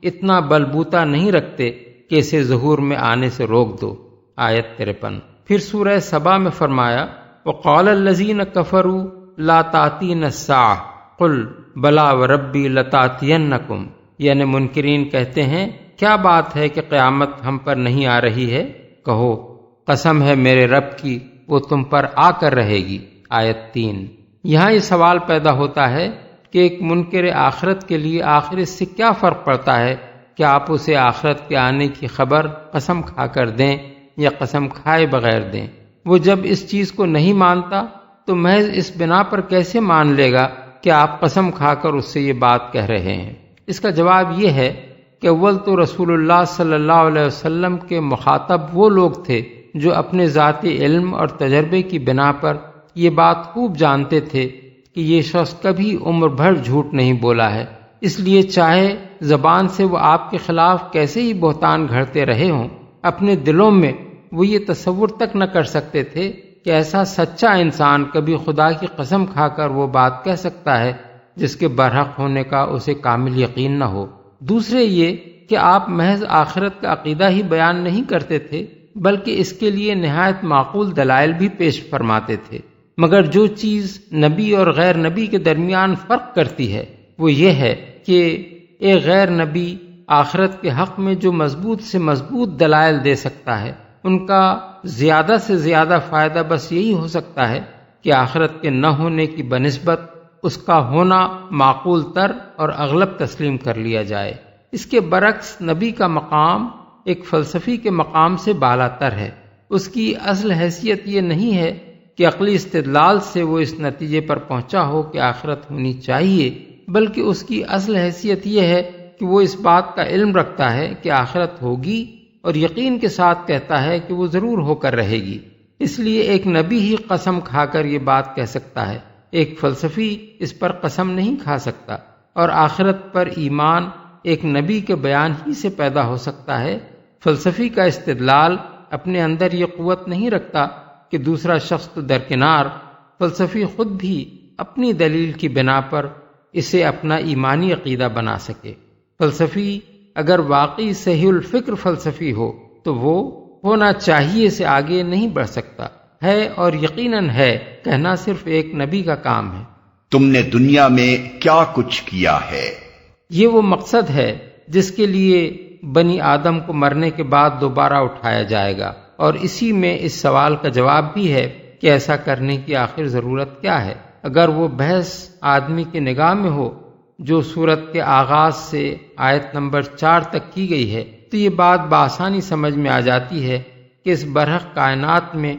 اتنا بلبوتا نہیں رکھتے کہ اسے ظہور میں آنے سے روک دو۔ آیت 53۔ پھر سورہ سبا میں فرمایا وَقَالَ الَّذِينَ كَفَرُوا لَا تَأْتِينَا السَّاعَةُ قُلْ بَلَىٰ وَرَبِّي لَتَأْتِيَنَّكُمْ، یعنی منکرین کہتے ہیں کیا بات ہے کہ قیامت ہم پر نہیں آ رہی ہے؟ کہو قسم ہے میرے رب کی وہ تم پر آ کر رہے گی۔ آیت 3۔ یہاں یہ سوال پیدا ہوتا ہے کہ ایک منکر آخرت کے لیے آخر اس سے کیا فرق پڑتا ہے کہ آپ اسے آخرت کے آنے کی خبر قسم کھا کر دیں یا قسم کھائے بغیر دیں؟ وہ جب اس چیز کو نہیں مانتا تو محض اس بنا پر کیسے مان لے گا کہ آپ قسم کھا کر اس سے یہ بات کہہ رہے ہیں؟ اس کا جواب یہ ہے کہ اول تو رسول اللہ صلی اللہ علیہ وسلم کے مخاطب وہ لوگ تھے جو اپنے ذاتی علم اور تجربے کی بنا پر یہ بات خوب جانتے تھے کہ یہ شخص کبھی عمر بھر جھوٹ نہیں بولا ہے، اس لیے چاہے زبان سے وہ آپ کے خلاف کیسے ہی بہتان گھڑتے رہے ہوں، اپنے دلوں میں وہ یہ تصور تک نہ کر سکتے تھے کہ ایسا سچا انسان کبھی خدا کی قسم کھا کر وہ بات کہہ سکتا ہے جس کے برحق ہونے کا اسے کامل یقین نہ ہو۔ دوسرے یہ کہ آپ محض آخرت کا عقیدہ ہی بیان نہیں کرتے تھے بلکہ اس کے لیے نہایت معقول دلائل بھی پیش فرماتے تھے، مگر جو چیز نبی اور غیر نبی کے درمیان فرق کرتی ہے وہ یہ ہے کہ ایک غیر نبی آخرت کے حق میں جو مضبوط سے مضبوط دلائل دے سکتا ہے، ان کا زیادہ سے زیادہ فائدہ بس یہی ہو سکتا ہے کہ آخرت کے نہ ہونے کی بنسبت اس کا ہونا معقول تر اور اغلب تسلیم کر لیا جائے۔ اس کے برعکس نبی کا مقام ایک فلسفی کے مقام سے بالا تر ہے۔ اس کی اصل حیثیت یہ نہیں ہے کہ عقلی استدلال سے وہ اس نتیجے پر پہنچا ہو کہ آخرت ہونی چاہیے، بلکہ اس کی اصل حیثیت یہ ہے کہ وہ اس بات کا علم رکھتا ہے کہ آخرت ہوگی اور یقین کے ساتھ کہتا ہے کہ وہ ضرور ہو کر رہے گی۔ اس لیے ایک نبی ہی قسم کھا کر یہ بات کہہ سکتا ہے، ایک فلسفی اس پر قسم نہیں کھا سکتا، اور آخرت پر ایمان ایک نبی کے بیان ہی سے پیدا ہو سکتا ہے۔ فلسفی کا استدلال اپنے اندر یہ قوت نہیں رکھتا کہ دوسرا شخص تو درکنار، فلسفی خود بھی اپنی دلیل کی بنا پر اسے اپنا ایمانی عقیدہ بنا سکے۔ فلسفی اگر واقعی صحیح الفکر فلسفی ہو تو وہ ہونا چاہیے سے آگے نہیں بڑھ سکتا ہے، اور یقیناً ہے کہنا صرف ایک نبی کا کام ہے۔ تم نے دنیا میں کیا کچھ کیا ہے؟ یہ وہ مقصد ہے جس کے لیے بنی آدم کو مرنے کے بعد دوبارہ اٹھایا جائے گا، اور اسی میں اس سوال کا جواب بھی ہے کہ ایسا کرنے کی آخر ضرورت کیا ہے۔ اگر وہ بحث آدمی کے نگاہ میں ہو جو سورت کے آغاز سے آیت نمبر 4 تک کی گئی ہے، تو یہ بات بآسانی سمجھ میں آ جاتی ہے کہ اس برحق کائنات میں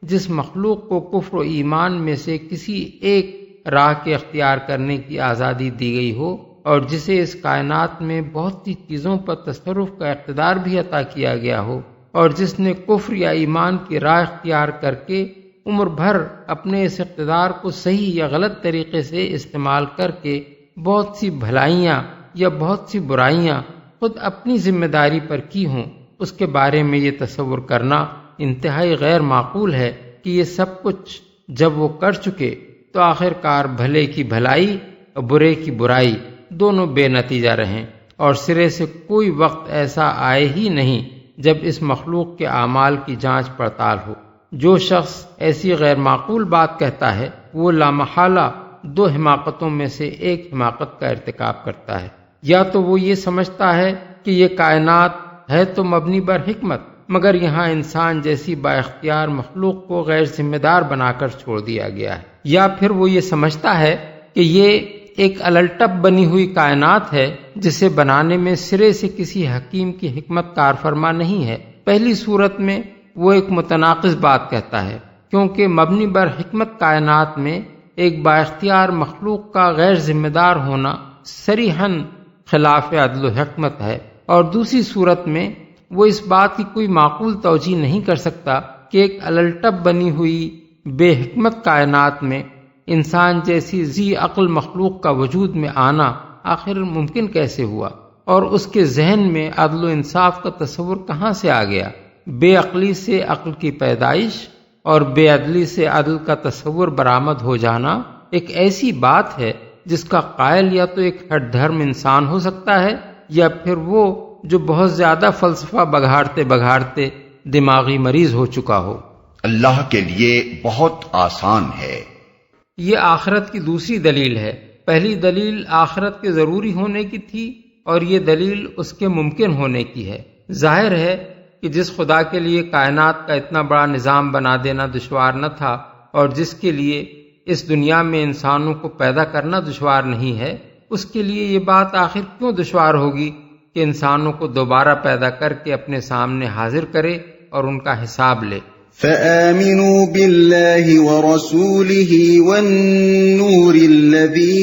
جس مخلوق کو کفر و ایمان میں سے کسی ایک راہ کے اختیار کرنے کی آزادی دی گئی ہو، اور جسے اس کائنات میں بہت سی چیزوں پر تصرف کا اقتدار بھی عطا کیا گیا ہو، اور جس نے کفر یا ایمان کی راہ اختیار کر کے عمر بھر اپنے اس اقتدار کو صحیح یا غلط طریقے سے استعمال کر کے بہت سی بھلائیاں یا بہت سی برائیاں خود اپنی ذمہ داری پر کی ہوں، اس کے بارے میں یہ تصور کرنا انتہائی غیر معقول ہے کہ یہ سب کچھ جب وہ کر چکے تو آخر کار بھلے کی بھلائی اور برے کی برائی دونوں بے نتیجہ رہیں، اور سرے سے کوئی وقت ایسا آئے ہی نہیں جب اس مخلوق کے اعمال کی جانچ پڑتال ہو۔ جو شخص ایسی غیر معقول بات کہتا ہے وہ لامحالہ دو حماقتوں میں سے ایک حماقت کا ارتکاب کرتا ہے۔ یا تو وہ یہ سمجھتا ہے کہ یہ کائنات ہے تو مبنی بر حکمت، مگر یہاں انسان جیسی با اختیار مخلوق کو غیر ذمہ دار بنا کر چھوڑ دیا گیا ہے، یا پھر وہ یہ سمجھتا ہے کہ یہ ایک الٹپ بنی ہوئی کائنات ہے جسے بنانے میں سرے سے کسی حکیم کی حکمت کار فرما نہیں ہے۔ پہلی صورت میں وہ ایک متناقض بات کہتا ہے، کیونکہ مبنی بر حکمت کائنات میں ایک با اختیار مخلوق کا غیر ذمہ دار ہونا صریحاً خلاف عدل و حکمت ہے، اور دوسری صورت میں وہ اس بات کی کوئی معقول توجیہ نہیں کر سکتا کہ ایک الٹپ بنی ہوئی بے حکمت کائنات میں انسان جیسی ذی عقل مخلوق کا وجود میں آنا آخر ممکن کیسے ہوا، اور اس کے ذہن میں عدل و انصاف کا تصور کہاں سے آ گیا۔ بے عقلی سے عقل کی پیدائش اور بے عدلی سے عدل کا تصور برآمد ہو جانا ایک ایسی بات ہے جس کا قائل یا تو ایک ہٹ دھرم انسان ہو سکتا ہے، یا پھر وہ جو بہت زیادہ فلسفہ بگھاڑتے بگھاڑتے دماغی مریض ہو چکا ہو۔ اللہ کے لیے بہت آسان ہے۔ یہ آخرت کی دوسری دلیل ہے۔ پہلی دلیل آخرت کے ضروری ہونے کی تھی، اور یہ دلیل اس کے ممکن ہونے کی ہے۔ ظاہر ہے کہ جس خدا کے لیے کائنات کا اتنا بڑا نظام بنا دینا دشوار نہ تھا، اور جس کے لیے اس دنیا میں انسانوں کو پیدا کرنا دشوار نہیں ہے، اس کے لیے یہ بات آخر کیوں دشوار ہوگی کہ انسانوں کو دوبارہ پیدا کر کے اپنے سامنے حاضر کرے اور ان کا حساب لے۔ فآمنوا بالله ورسوله والنور الذي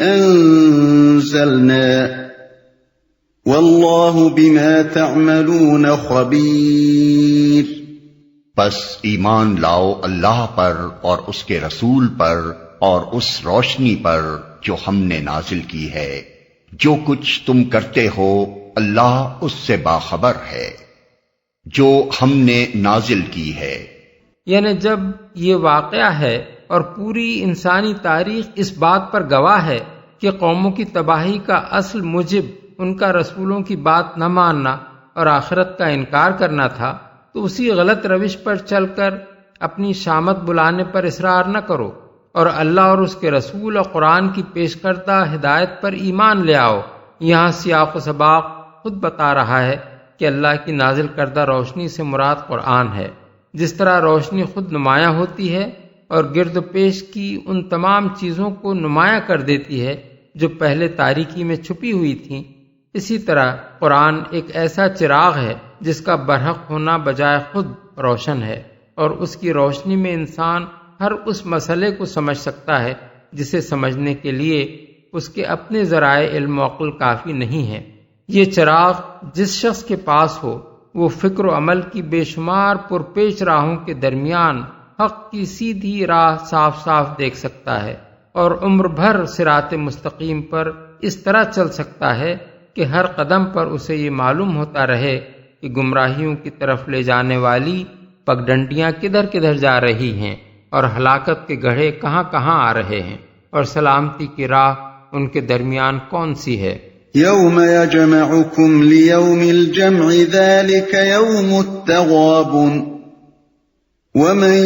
أنزلنا والله بما تعملون خبير۔ بس ایمان لاؤ اللہ پر اور اس کے رسول پر اور اس روشنی پر جو ہم نے نازل کی ہے، جو کچھ تم کرتے ہو اللہ اس سے باخبر ہے جو ہم نے نازل کی ہے۔ یعنی جب یہ واقعہ ہے اور پوری انسانی تاریخ اس بات پر گواہ ہے کہ قوموں کی تباہی کا اصل موجب ان کا رسولوں کی بات نہ ماننا اور آخرت کا انکار کرنا تھا، تو اسی غلط روش پر چل کر اپنی شامت بلانے پر اصرار نہ کرو، اور اللہ اور اس کے رسول اور قرآن کی پیش کردہ ہدایت پر ایمان لے آؤ۔ یہاں سیاق و سباق خود بتا رہا ہے کہ اللہ کی نازل کردہ روشنی سے مراد قرآن ہے۔ جس طرح روشنی خود نمایاں ہوتی ہے اور گرد و پیش کی ان تمام چیزوں کو نمایاں کر دیتی ہے جو پہلے تاریکی میں چھپی ہوئی تھیں، اسی طرح قرآن ایک ایسا چراغ ہے جس کا برحق ہونا بجائے خود روشن ہے، اور اس کی روشنی میں انسان ہر اس مسئلے کو سمجھ سکتا ہے جسے سمجھنے کے لیے اس کے اپنے ذرائع علم و عقل کافی نہیں ہے۔ یہ چراغ جس شخص کے پاس ہو وہ فکر و عمل کی بے شمار پرپیچ راہوں کے درمیان حق کی سیدھی راہ صاف صاف دیکھ سکتا ہے، اور عمر بھر صراط مستقیم پر اس طرح چل سکتا ہے کہ ہر قدم پر اسے یہ معلوم ہوتا رہے کہ گمراہیوں کی طرف لے جانے والی پگڈنڈیاں کدھر کدھر جا رہی ہیں، اور ہلاکت کے گڑھے کہاں کہاں آ رہے ہیں، اور سلامتی کی راہ ان کے درمیان کون سی ہے۔ يوم يجمعكم ليوم الجمع ذلك يوم التغابن ومن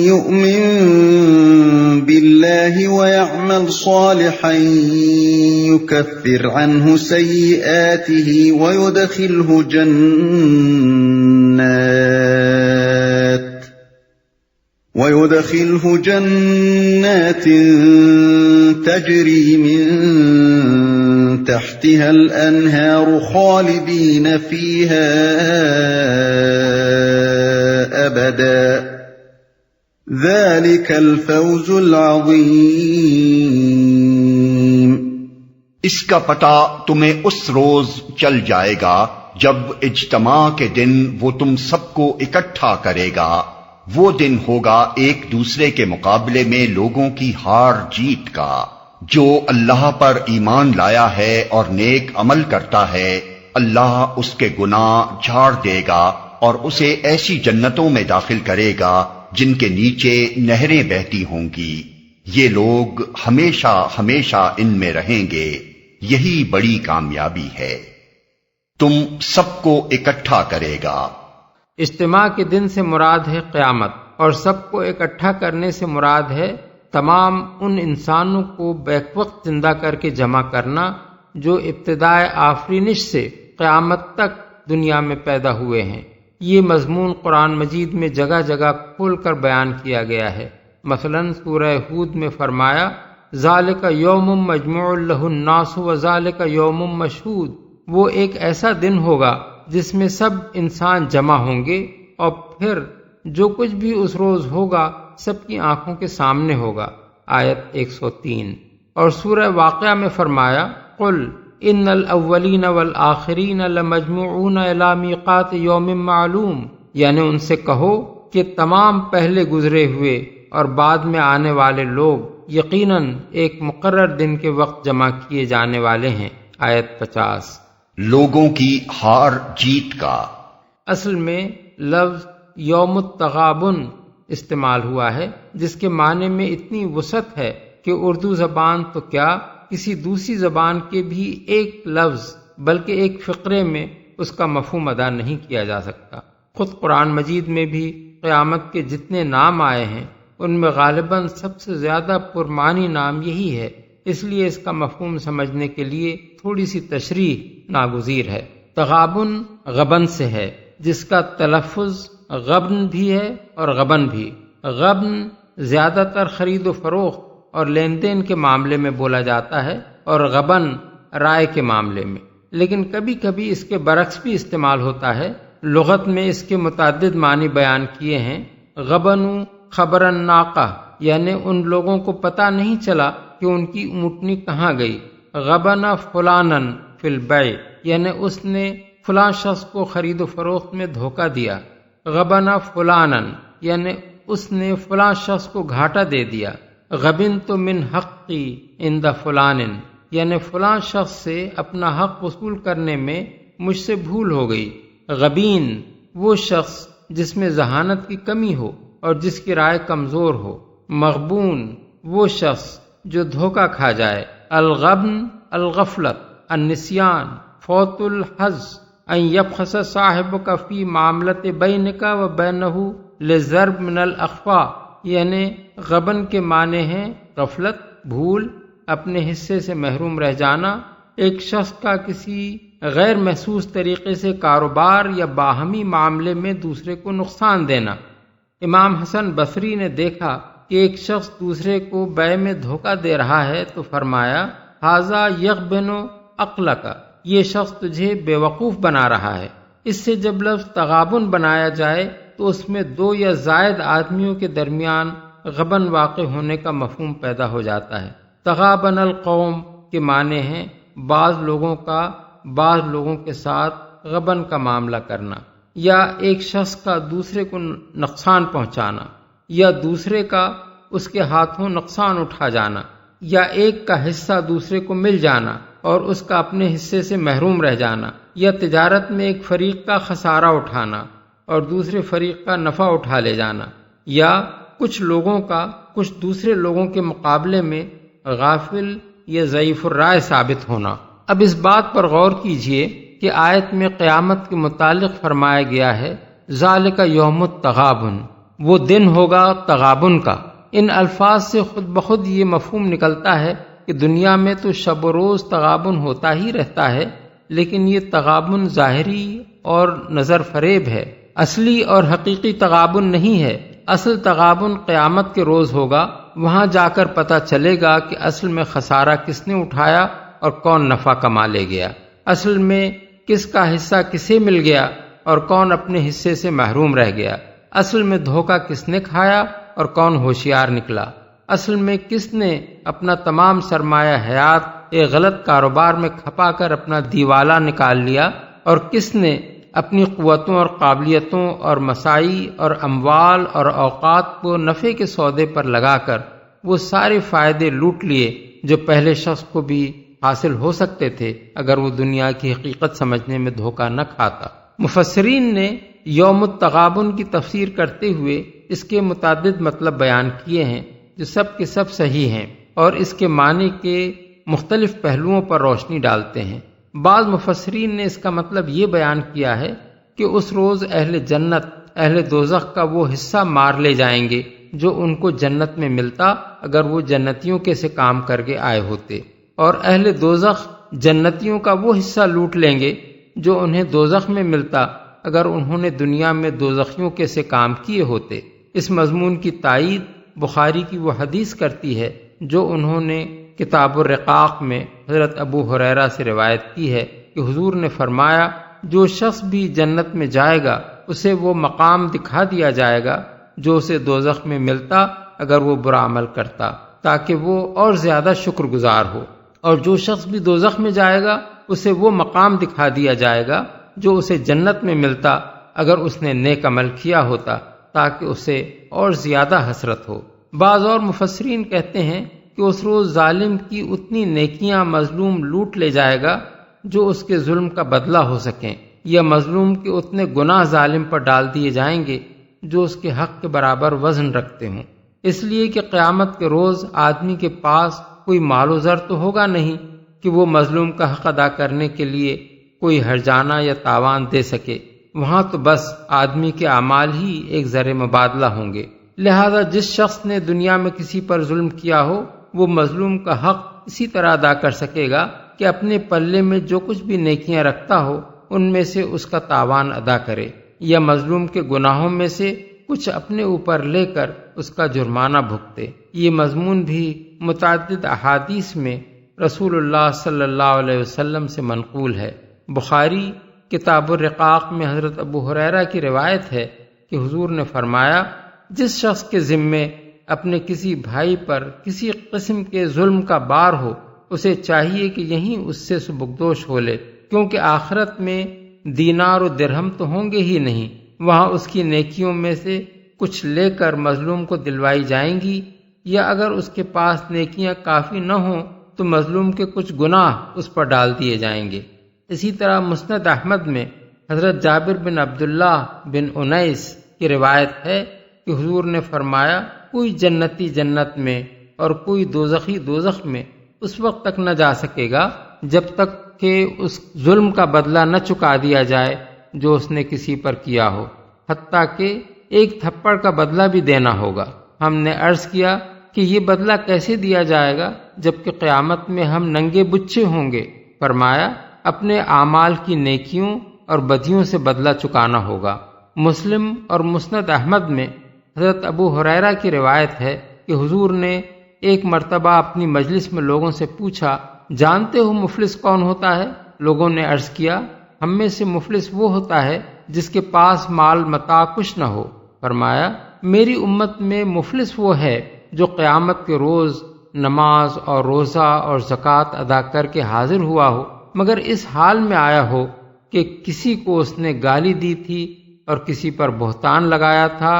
يؤمن بالله ويعمل صالحا يكفر عنه سيئاته ويدخله جنات تجري من تحتها الأنهار خالدين فيها أبدا ذلك الفوز العظيم۔ اس کا پتہ تمہیں اس روز چل جائے گا جب اجتماع کے دن وہ تم سب کو اکٹھا کرے گا۔ وہ دن ہوگا ایک دوسرے کے مقابلے میں لوگوں کی ہار جیت کا۔ جو اللہ پر ایمان لایا ہے اور نیک عمل کرتا ہے، اللہ اس کے گناہ جھاڑ دے گا اور اسے ایسی جنتوں میں داخل کرے گا جن کے نیچے نہریں بہتی ہوں گی۔ یہ لوگ ہمیشہ ہمیشہ ان میں رہیں گے، یہی بڑی کامیابی ہے۔ تم سب کو اکٹھا کرے گا۔ اجتماع کے دن سے مراد ہے قیامت، اور سب کو اکٹھا کرنے سے مراد ہے تمام ان انسانوں کو بیک وقت زندہ کر کے جمع کرنا جو ابتدائے آفرینش سے قیامت تک دنیا میں پیدا ہوئے ہیں۔ یہ مضمون قرآن مجید میں جگہ جگہ کھول کر بیان کیا گیا ہے۔ مثلا سورہ ہود میں فرمایا ذالک یوم مجموع لہ الناس وذالک یوم مشہود، وہ ایک ایسا دن ہوگا جس میں سب انسان جمع ہوں گے اور پھر جو کچھ بھی اس روز ہوگا سب کی آنکھوں کے سامنے ہوگا، آیت 103۔ اور سورہ واقعہ میں فرمایا قل ان الاولین والآخرین لمجموعون الی میقات یوم معلوم، یعنی ان سے کہو کہ تمام پہلے گزرے ہوئے اور بعد میں آنے والے لوگ یقیناً ایک مقرر دن کے وقت جمع کیے جانے والے ہیں، آیت 50۔ لوگوں کی ہار جیت کا اصل میں لفظ یوم التغابن استعمال ہوا ہے، جس کے معنی میں اتنی وسعت ہے کہ اردو زبان تو کیا کسی دوسری زبان کے بھی ایک لفظ بلکہ ایک فقرے میں اس کا مفہوم ادا نہیں کیا جا سکتا۔ خود قرآن مجید میں بھی قیامت کے جتنے نام آئے ہیں ان میں غالباً سب سے زیادہ پرمعنی نام یہی ہے، اس لیے اس کا مفہوم سمجھنے کے لیے تھوڑی سی تشریح ناگزیر ہے۔ تغابن غبن سے ہے، جس کا تلفظ غبن بھی ہے اور غبن بھی۔ غبن زیادہ تر خرید و فروخت اور لین دین کے معاملے میں بولا جاتا ہے اور غبن رائے کے معاملے میں، لیکن کبھی کبھی اس کے برعکس بھی استعمال ہوتا ہے۔ لغت میں اس کے متعدد معنی بیان کیے ہیں۔ غبنو خبر الناقہ، یعنی ان لوگوں کو پتہ نہیں چلا کہ ان کی اونٹنی کہاں گئی۔ غبن فلانن فی البیع، یعنی اس نے فلاں شخص کو خرید و فروخت میں دھوکہ دیا۔ غبن فلانن، یعنی اس نے فلاں شخص کو گھاٹا دے دیا۔ غبنت من حقی عند فلان، یعنی فلاں شخص سے اپنا حق وصول کرنے میں مجھ سے بھول ہو گئی۔ غبین وہ شخص جس میں ذہانت کی کمی ہو اور جس کی رائے کمزور ہو۔ مغبون وہ شخص جو دھوکہ کھا جائے۔ الغبن الغفلت، النسیان، فوت الحظ، ان یبخس صاحبک فی معاملت بینک و بینہ لضرب من الاخفاء، یعنی غبن کے معنی ہیں غفلت، بھول، اپنے حصے سے محروم رہ جانا، ایک شخص کا کسی غیر محسوس طریقے سے کاروبار یا باہمی معاملے میں دوسرے کو نقصان دینا۔ امام حسن بصری نے دیکھا کہ ایک شخص دوسرے کو بیع میں دھوکہ دے رہا ہے تو فرمایا ھذا یغبن عقلک، یہ شخص تجھے بے وقوف بنا رہا ہے۔ اس سے جب لفظ تغابن بنایا جائے تو اس میں دو یا زائد آدمیوں کے درمیان غبن واقع ہونے کا مفہوم پیدا ہو جاتا ہے۔ تغابن القوم کے معنی ہیں بعض لوگوں کا بعض لوگوں کے ساتھ غبن کا معاملہ کرنا، یا ایک شخص کا دوسرے کو نقصان پہنچانا، یا دوسرے کا اس کے ہاتھوں نقصان اٹھا جانا، یا ایک کا حصہ دوسرے کو مل جانا اور اس کا اپنے حصے سے محروم رہ جانا، یا تجارت میں ایک فریق کا خسارہ اٹھانا اور دوسرے فریق کا نفع اٹھا لے جانا، یا کچھ لوگوں کا کچھ دوسرے لوگوں کے مقابلے میں غافل یا ضعیف الرائے ثابت ہونا۔ اب اس بات پر غور کیجئے کہ آیت میں قیامت کے متعلق فرمایا گیا ہے ذالک یوم التغابن، وہ دن ہوگا تغابن کا۔ ان الفاظ سے خود بخود یہ مفہوم نکلتا ہے کہ دنیا میں تو شب و روز تغابن ہوتا ہی رہتا ہے، لیکن یہ تغابن ظاہری اور نظر فریب ہے، اصلی اور حقیقی تغابن نہیں ہے۔ اصل تغابن قیامت کے روز ہوگا، وہاں جا کر پتہ چلے گا کہ اصل میں خسارہ کس نے اٹھایا اور کون نفع کما لے گیا، اصل میں کس کا حصہ کسے مل گیا اور کون اپنے حصے سے محروم رہ گیا، اصل میں دھوکہ کس نے کھایا اور کون ہوشیار نکلا، اصل میں کس نے اپنا تمام سرمایہ حیات ایک غلط کاروبار میں کھپا کر اپنا دیوالا نکال لیا، اور کس نے اپنی قوتوں اور قابلیتوں اور مساعی اور اموال اور اوقات کو نفع کے سودے پر لگا کر وہ سارے فائدے لوٹ لیے جو پہلے شخص کو بھی حاصل ہو سکتے تھے اگر وہ دنیا کی حقیقت سمجھنے میں دھوکہ نہ کھاتا۔ مفسرین نے یوم التغابن کی تفسیر کرتے ہوئے اس کے متعدد مطلب بیان کیے ہیں جو سب کے سب صحیح ہیں اور اس کے معنی کے مختلف پہلوؤں پر روشنی ڈالتے ہیں۔ بعض مفسرین نے اس کا مطلب یہ بیان کیا ہے کہ اس روز اہل جنت اہل دوزخ کا وہ حصہ مار لے جائیں گے جو ان کو جنت میں ملتا اگر وہ جنتیوں کے سے کام کر کے آئے ہوتے، اور اہل دوزخ جنتیوں کا وہ حصہ لوٹ لیں گے جو انہیں دوزخ میں ملتا اگر انہوں نے دنیا میں دوزخیوں کے سے کام کیے ہوتے۔ اس مضمون کی تائید بخاری کی وہ حدیث کرتی ہے جو انہوں نے کتاب الرقاق میں حضرت ابو ہریرہ سے روایت کی ہے کہ حضور نے فرمایا جو شخص بھی جنت میں جائے گا اسے وہ مقام دکھا دیا جائے گا جو اسے دوزخ میں ملتا اگر وہ برا عمل کرتا، تاکہ وہ اور زیادہ شکر گزار ہو، اور جو شخص بھی دوزخ میں جائے گا اسے وہ مقام دکھا دیا جائے گا جو اسے جنت میں ملتا اگر اس نے نیک عمل کیا ہوتا، تاکہ اسے اور زیادہ حسرت ہو۔ بعض اور مفسرین کہتے ہیں کہ اس روز ظالم کی اتنی نیکیاں مظلوم لوٹ لے جائے گا جو اس کے ظلم کا بدلہ ہو سکیں، یا مظلوم کے اتنے گناہ ظالم پر ڈال دیے جائیں گے جو اس کے حق کے برابر وزن رکھتے ہوں، اس لیے کہ قیامت کے روز آدمی کے پاس کوئی مال و زر تو ہوگا نہیں کہ وہ مظلوم کا حق ادا کرنے کے لیے کوئی ہرجانہ یا تاوان دے سکے، وہاں تو بس آدمی کے اعمال ہی ایک زر مبادلہ ہوں گے۔ لہذا جس شخص نے دنیا میں کسی پر ظلم کیا ہو وہ مظلوم کا حق اسی طرح ادا کر سکے گا کہ اپنے پلے میں جو کچھ بھی نیکیاں رکھتا ہو ان میں سے اس کا تاوان ادا کرے، یا مظلوم کے گناہوں میں سے کچھ اپنے اوپر لے کر اس کا جرمانہ بھگتے۔ یہ مضمون بھی متعدد احادیث میں رسول اللہ صلی اللہ علیہ وسلم سے منقول ہے۔ بخاری کتاب الرقاق میں حضرت ابو ہریرہ کی روایت ہے کہ حضور نے فرمایا جس شخص کے ذمے اپنے کسی بھائی پر کسی قسم کے ظلم کا بار ہو اسے چاہیے کہ یہیں اس سے سبکدوش ہو لے، کیونکہ آخرت میں دینار و درہم تو ہوں گے ہی نہیں، وہاں اس کی نیکیوں میں سے کچھ لے کر مظلوم کو دلوائی جائیں گی، یا اگر اس کے پاس نیکیاں کافی نہ ہوں تو مظلوم کے کچھ گناہ اس پر ڈال دیے جائیں گے۔ اسی طرح مسند احمد میں حضرت جابر بن عبداللہ بن انیس کی روایت ہے کہ حضور نے فرمایا کوئی جنتی جنت میں اور کوئی دوزخی دوزخ میں اس وقت تک نہ جا سکے گا جب تک کہ اس ظلم کا بدلہ نہ چکا دیا جائے جو اس نے کسی پر کیا ہو، حتیٰ کہ ایک تھپڑ کا بدلہ بھی دینا ہوگا۔ ہم نے عرض کیا کہ یہ بدلہ کیسے دیا جائے گا جبکہ قیامت میں ہم ننگے بچے ہوں گے؟ فرمایا اپنے اعمال کی نیکیوں اور بدیوں سے بدلہ چکانا ہوگا۔ مسلم اور مسند احمد میں حضرت ابو ہریرہ کی روایت ہے کہ حضور نے ایک مرتبہ اپنی مجلس میں لوگوں سے پوچھا جانتے ہو مفلس کون ہوتا ہے؟ لوگوں نے عرض کیا ہم میں سے مفلس وہ ہوتا ہے جس کے پاس مال متاع کچھ نہ ہو۔ فرمایا میری امت میں مفلس وہ ہے جو قیامت کے روز نماز اور روزہ اور زکوٰۃ ادا کر کے حاضر ہوا ہو مگر اس حال میں آیا ہو کہ کسی کو اس نے گالی دی تھی اور کسی پر بہتان لگایا تھا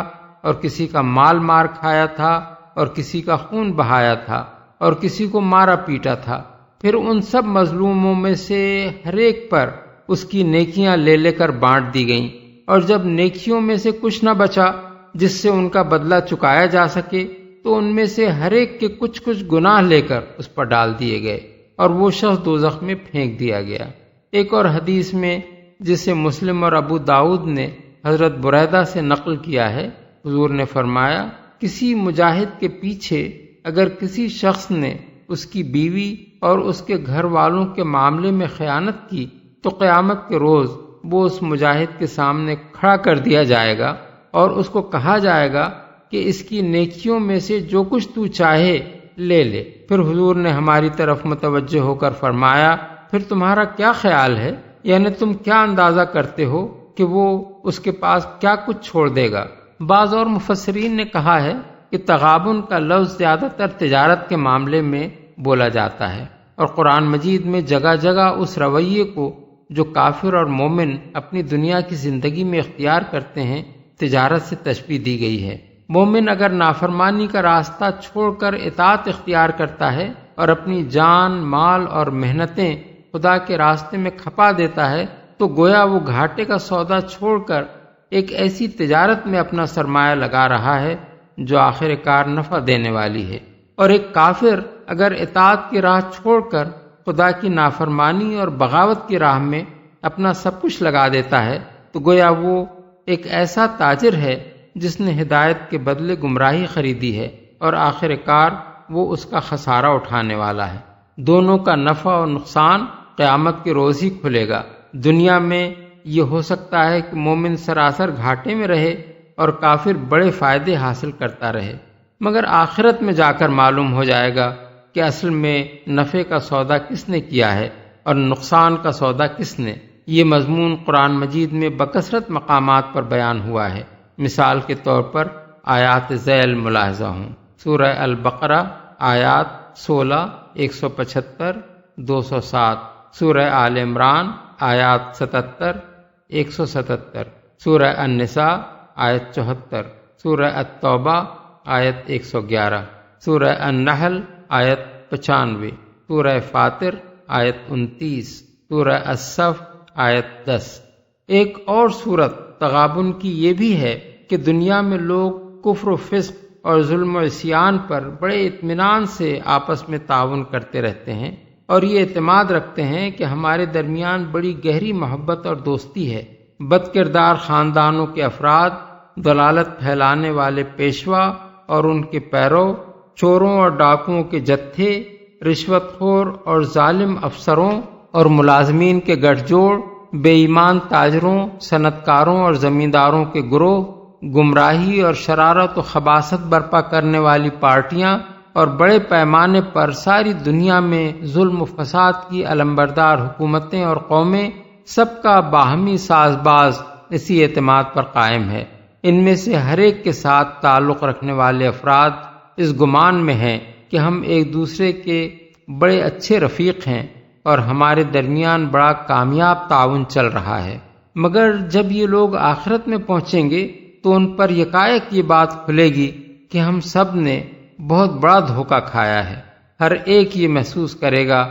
اور کسی کا مال مار کھایا تھا اور کسی کا خون بہایا تھا اور کسی کو مارا پیٹا تھا، پھر ان سب مظلوموں میں سے ہر ایک پر اس کی نیکیاں لے لے کر بانٹ دی گئیں، اور جب نیکیوں میں سے کچھ نہ بچا جس سے ان کا بدلہ چکایا جا سکے تو ان میں سے ہر ایک کے کچھ کچھ گناہ لے کر اس پر ڈال دیے گئے، اور وہ شخص دوزخ میں پھینک دیا گیا۔ ایک اور حدیث میں جسے مسلم اور ابو داؤد نے حضرت بریدہ سے نقل کیا ہے، حضور نے فرمایا، کسی مجاہد کے پیچھے اگر کسی شخص نے اس کی بیوی اور اس کے گھر والوں کے معاملے میں خیانت کی تو قیامت کے روز وہ اس مجاہد کے سامنے کھڑا کر دیا جائے گا اور اس کو کہا جائے گا کہ اس کی نیکیوں میں سے جو کچھ تو چاہے لے لے۔ پھر حضور نے ہماری طرف متوجہ ہو کر فرمایا، پھر تمہارا کیا خیال ہے، یعنی تم کیا اندازہ کرتے ہو کہ وہ اس کے پاس کیا کچھ چھوڑ دے گا؟ بعض اور مفسرین نے کہا ہے کہ تغابن کا لفظ زیادہ تر تجارت کے معاملے میں بولا جاتا ہے، اور قرآن مجید میں جگہ جگہ اس رویے کو جو کافر اور مومن اپنی دنیا کی زندگی میں اختیار کرتے ہیں تجارت سے تشبیہ دی گئی ہے۔ مومن اگر نافرمانی کا راستہ چھوڑ کر اطاعت اختیار کرتا ہے اور اپنی جان، مال اور محنتیں خدا کے راستے میں کھپا دیتا ہے تو گویا وہ گھاٹے کا سودا چھوڑ کر ایک ایسی تجارت میں اپنا سرمایہ لگا رہا ہے جو آخر کار نفع دینے والی ہے۔ اور ایک کافر اگر اطاعت کی راہ چھوڑ کر خدا کی نافرمانی اور بغاوت کی راہ میں اپنا سب کچھ لگا دیتا ہے تو گویا وہ ایک ایسا تاجر ہے جس نے ہدایت کے بدلے گمراہی خریدی ہے اور آخر کار وہ اس کا خسارہ اٹھانے والا ہے۔ دونوں کا نفع اور نقصان قیامت کے روز ہی کھلے گا۔ دنیا میں یہ ہو سکتا ہے کہ مومن سراسر گھاٹے میں رہے اور کافر بڑے فائدے حاصل کرتا رہے، مگر آخرت میں جا کر معلوم ہو جائے گا کہ اصل میں نفع کا سودا کس نے کیا ہے اور نقصان کا سودا کس نے۔ یہ مضمون قرآن مجید میں بکثرت مقامات پر بیان ہوا ہے۔ مثال کے طور پر آیات ذیل ملاحظہ ہوں۔ سورہ البقرہ آیات 16، 175، 207، سورہ آل عمران آیات 77، 177، سورہ النساء آیت 74، سورہ التوبہ آیت 111، سورہ النحل آیت 95، سورہ فاطر آیت 29، سورہ الصف آیت 10۔ ایک اور صورت تغابن کی یہ بھی ہے کہ دنیا میں لوگ کفر و فسق اور ظلم و عصیان پر بڑے اطمینان سے آپس میں تعاون کرتے رہتے ہیں اور یہ اعتماد رکھتے ہیں کہ ہمارے درمیان بڑی گہری محبت اور دوستی ہے۔ بد کردار خاندانوں کے افراد، ضلالت پھیلانے والے پیشوا اور ان کے پیرو، چوروں اور ڈاکوؤں کے جتھے، رشوت خور اور ظالم افسروں اور ملازمین کے گٹھ جوڑ، بے ایمان تاجروں، صنعت کاروں اور زمینداروں کے گروہ، گمراہی اور شرارت و خباثت برپا کرنے والی پارٹیاں اور بڑے پیمانے پر ساری دنیا میں ظلم و فساد کی علمبردار حکومتیں اور قومیں، سب کا باہمی ساز باز اسی اعتماد پر قائم ہے۔ ان میں سے ہر ایک کے ساتھ تعلق رکھنے والے افراد اس گمان میں ہیں کہ ہم ایک دوسرے کے بڑے اچھے رفیق ہیں اور ہمارے درمیان بڑا کامیاب تعاون چل رہا ہے، مگر جب یہ لوگ آخرت میں پہنچیں گے تو ان پر یکایک یہ بات کھلے گی کہ ہم سب نے بہت بڑا دھوکہ کھایا ہے۔ ہر ایک یہ محسوس کرے گا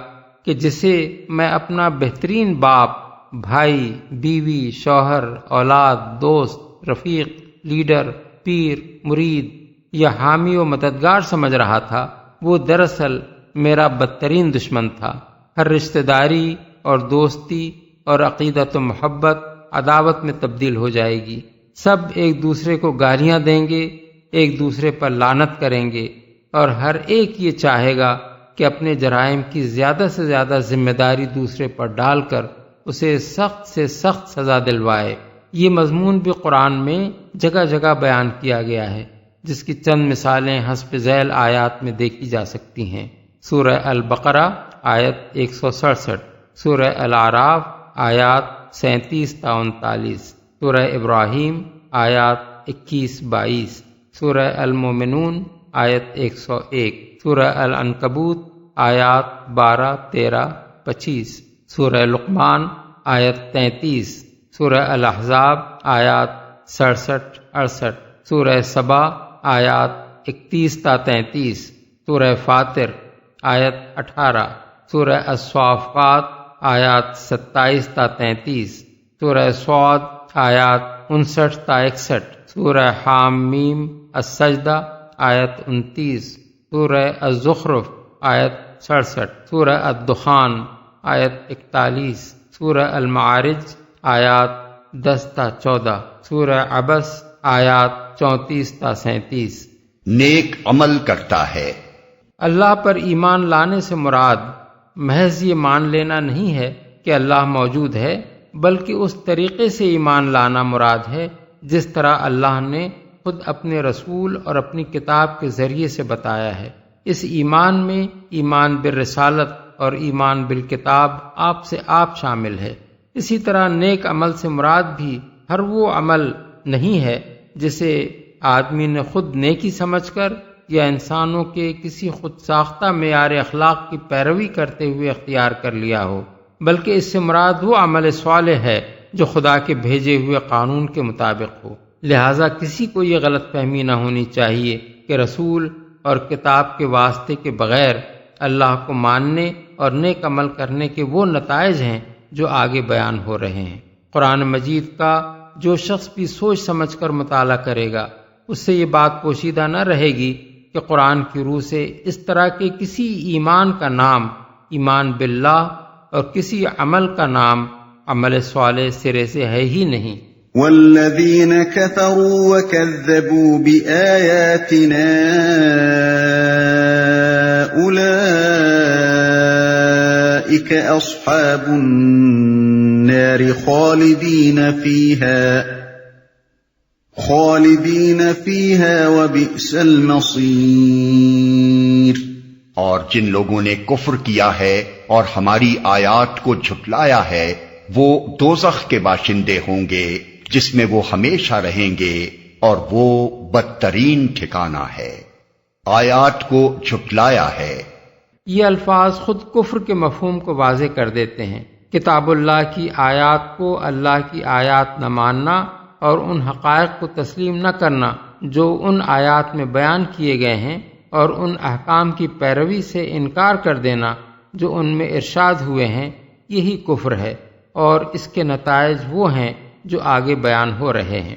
کہ جسے میں اپنا بہترین باپ، بھائی، بیوی، شوہر، اولاد، دوست، رفیق، لیڈر، پیر، مرید یا حامی و مددگار سمجھ رہا تھا، وہ دراصل میرا بدترین دشمن تھا۔ ہر رشتہ داری اور دوستی اور عقیدت و محبت عداوت میں تبدیل ہو جائے گی۔ سب ایک دوسرے کو گالیاں دیں گے، ایک دوسرے پر لعنت کریں گے اور ہر ایک یہ چاہے گا کہ اپنے جرائم کی زیادہ سے زیادہ ذمہ داری دوسرے پر ڈال کر اسے سخت سے سخت سزا دلوائے۔ یہ مضمون بھی قرآن میں جگہ جگہ بیان کیا گیا ہے، جس کی چند مثالیں حسب ذیل آیات میں دیکھی جا سکتی ہیں۔ سورہ البقرہ آیت 167، سورہ الاعراف آیات 37 تا 39، سورہ ابراہیم آیات 21-22، سورہ المومنون آیت 101، سورہ العنکبوت آیات 12، 13، 25، سورہ لقمان آیت 33، سورہ الاحزاب آیات 67، 68، سورہ سبا آیات 31 تا 33، سورہ فاطر آیت 18، سورہ الصافات آیات 27 تا 33، سورہ صاد آیات 59 تا 61، سورہ حامیم السجدہ آیت 29، سورہ الزخرف آیت 67، سورہ الدخان آیت 41، سورہ المعارج آیات 10 تا 14، سورہ عبس آیات 34 تا 37۔ نیک عمل کرتا ہے۔ اللہ پر ایمان لانے سے مراد محض یہ مان لینا نہیں ہے کہ اللہ موجود ہے، بلکہ اس طریقے سے ایمان لانا مراد ہے جس طرح اللہ نے خود اپنے رسول اور اپنی کتاب کے ذریعے سے بتایا ہے۔ اس ایمان میں ایمان بالرسالت اور ایمان بالکتاب آپ سے آپ شامل ہے۔ اسی طرح نیک عمل سے مراد بھی ہر وہ عمل نہیں ہے جسے آدمی نے خود نیکی سمجھ کر یا انسانوں کے کسی خود ساختہ معیار اخلاق کی پیروی کرتے ہوئے اختیار کر لیا ہو، بلکہ اس سے مراد وہ عمل صالح ہے جو خدا کے بھیجے ہوئے قانون کے مطابق ہو۔ لہذا کسی کو یہ غلط فہمی نہ ہونی چاہیے کہ رسول اور کتاب کے واسطے کے بغیر اللہ کو ماننے اور نیک عمل کرنے کے وہ نتائج ہیں جو آگے بیان ہو رہے ہیں۔ قرآن مجید کا جو شخص بھی سوچ سمجھ کر مطالعہ کرے گا اس سے یہ بات پوشیدہ نہ رہے گی کہ قرآن کی روح سے اس طرح کے کسی ایمان کا نام ایمان باللہ اور کسی عمل کا نام عمل صالح سرے سے ہے ہی نہیں۔ والذین کفروا وکذبوا بآیاتنا اولئک اصحاب النار خالدین فیہا وبئس المصیر۔ اور جن لوگوں نے کفر کیا ہے اور ہماری آیات کو جھٹلایا ہے وہ دوزخ کے باشندے ہوں گے جس میں وہ ہمیشہ رہیں گے اور وہ بدترین ٹھکانہ ہے۔ آیات کو جھٹلایا ہے، یہ الفاظ خود کفر کے مفہوم کو واضح کر دیتے ہیں۔ کتاب اللہ کی آیات کو اللہ کی آیات نہ ماننا اور ان حقائق کو تسلیم نہ کرنا جو ان آیات میں بیان کیے گئے ہیں، اور ان احکام کی پیروی سے انکار کر دینا جو ان میں ارشاد ہوئے ہیں، یہی کفر ہے، اور اس کے نتائج وہ ہیں جو آگے بیان ہو رہے ہیں۔